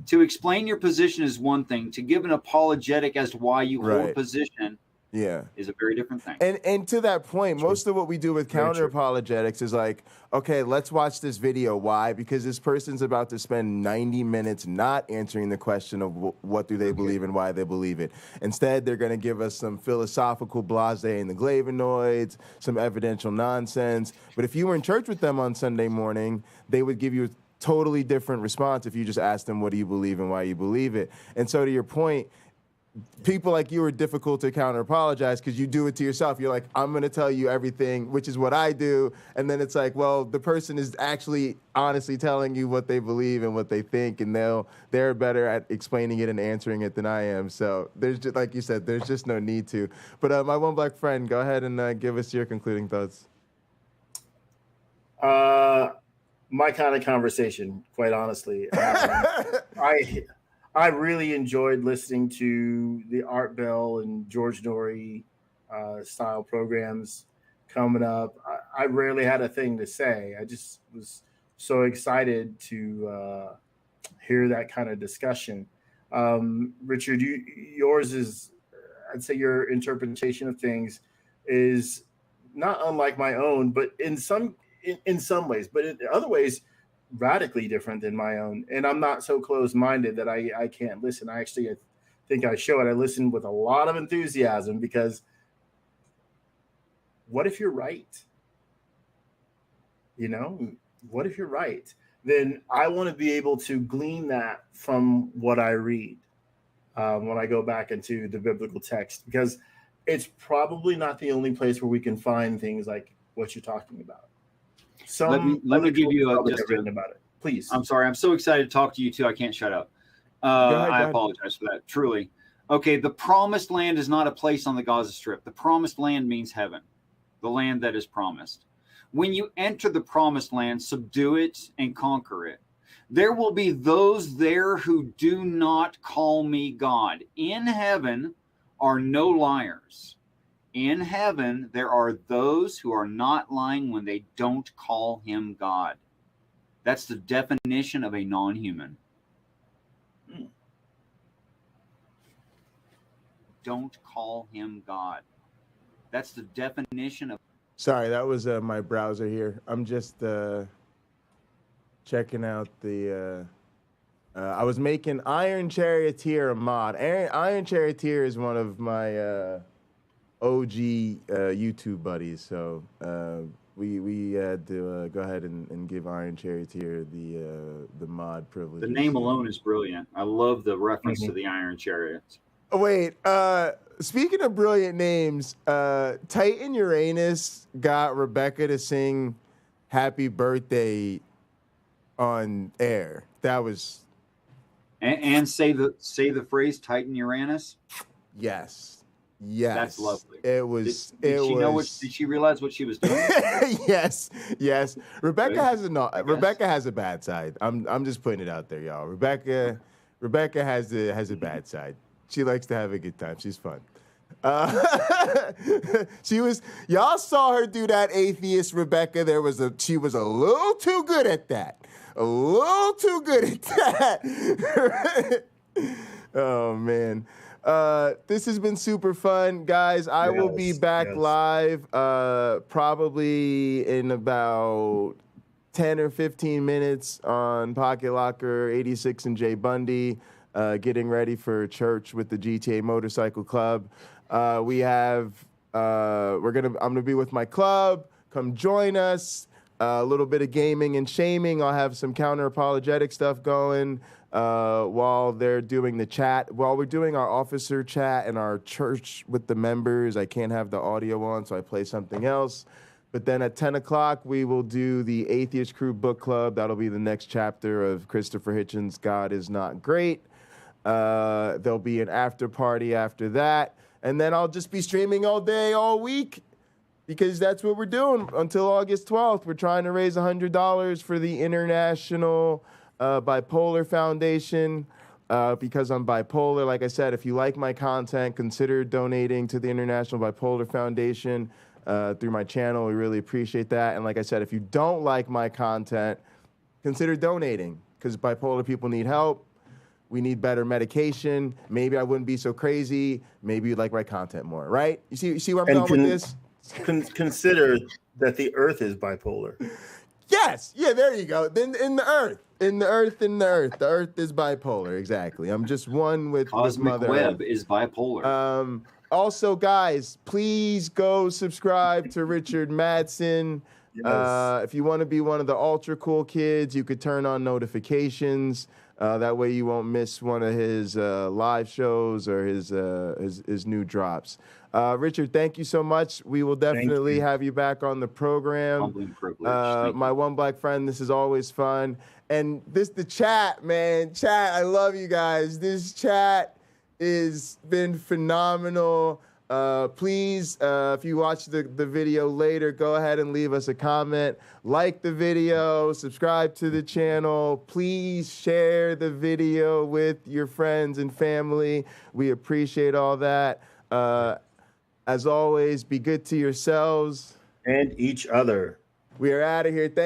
To explain your position is one thing. To give an apologetic as to why you hold a position is a very different thing. And to that point, most of what we do with counter-apologetics is like, okay, let's watch this video. Why? Because this person's about to spend 90 minutes not answering the question of what do they believe and why they believe it. Instead, they're going to give us some philosophical blasé in the Glavinoids, some evidential nonsense. But if you were in church with them on Sunday morning, they would give you a totally different response if you just asked them, what do you believe and why you believe it? And so to your point, people like you are difficult to counter-apologize because you do it to yourself. You're like, I'm going to tell you everything, which is what I do. And then it's like, well, the person is actually honestly telling you what they believe and what they think, and they're better at explaining it and answering it than I am. So there's just, like you said, there's just no need to. But my one black friend, go ahead and give us your concluding thoughts. My kind of conversation, quite honestly. I really enjoyed listening to the Art Bell and George Norrie style programs coming up. I rarely had a thing to say. I just was so excited to hear that kind of discussion. Richard, yours is, I'd say your interpretation of things is not unlike my own, but in some ways, but in other ways, radically different than my own. And I'm not so closed-minded that I can't listen. I think I show it. I listen with a lot of enthusiasm because what if you're right? You know, what if you're right? Then I want to be able to glean that from what I read when I go back into the biblical text, because it's probably not the only place where we can find things like what you're talking about. Let me give you written about it, please. I'm sorry. I'm so excited to talk to you too. I can't shut up. Go ahead. I apologize for that. Truly. Okay. The promised land is not a place on the Gaza Strip. The promised land means heaven, the land that is promised. When you enter the promised land, subdue it and conquer it. There will be those there who do not call me God. In heaven are no liars. In heaven, there are those who are not lying when they don't call him God. That's the definition of a non-human. Don't call him God. That's the definition of... Sorry, that was my browser here. I'm just checking out the... I was making Iron Charioteer a mod. Iron Charioteer is one of my... OG YouTube buddies, so we had to go ahead and give Iron Charioteer the mod privilege. The name alone is brilliant. I love the reference to the Iron Chariots. Oh, wait, speaking of brilliant names, Titan Uranus got Rebecca to sing "Happy Birthday" on air. That was and say the phrase Titan Uranus. Yes. Yes, that's lovely. It was. Did she know what? Did she realize what she was doing? Yes. Rebecca has a bad side. I'm just putting it out there, y'all. Rebecca Rebecca has a bad side. She likes to have a good time. She's fun. Y'all saw her do that Atheist, Rebecca. She was a little too good at that. A little too good at that. Oh, man. This has been super fun, guys. I will be back live probably in about 10 or 15 minutes on Pocket Locker 86 and J Bundy, getting ready for church with the GTA Motorcycle Club. I'm gonna be with my club. Come join us. A little bit of gaming and shaming. I'll have some counter-apologetic stuff going while they're doing the chat. While we're doing our officer chat and our church with the members, I can't have the audio on, so I play something else. But then at 10 o'clock, we will do the Atheist Crew Book Club. That'll be the next chapter of Christopher Hitchens' God is Not Great. There'll be an after party after that. And then I'll just be streaming all day, all week, because that's what we're doing until August 12th. We're trying to raise $100 for the International Bipolar Foundation because I'm bipolar. Like I said, if you like my content, consider donating to the International Bipolar Foundation through my channel. We really appreciate that. And like I said, if you don't like my content, consider donating because bipolar people need help. We need better medication. Maybe I wouldn't be so crazy. Maybe you'd like my content more, right? You see where I'm going with this? Consider that the Earth is bipolar. Yes. Yeah, there you go. Then in the Earth. The Earth is bipolar. Exactly. I'm just one with Cosmic Web is bipolar. Also, guys, please go subscribe to Richard Madsen. Yes. If you want to be one of the ultra cool kids, you could turn on notifications. That way you won't miss one of his live shows or his new drops. Richard, thank you so much. We will definitely have you back on the program. Humbling privilege. My one black friend, this is always fun. And the chat, man. Chat, I love you guys. This chat has been phenomenal. Please, if you watch the video later, go ahead and leave us a comment. Like the video, subscribe to the channel. Please share the video with your friends and family. We appreciate all that. As always, be good to yourselves. And each other. We are out of here. Thank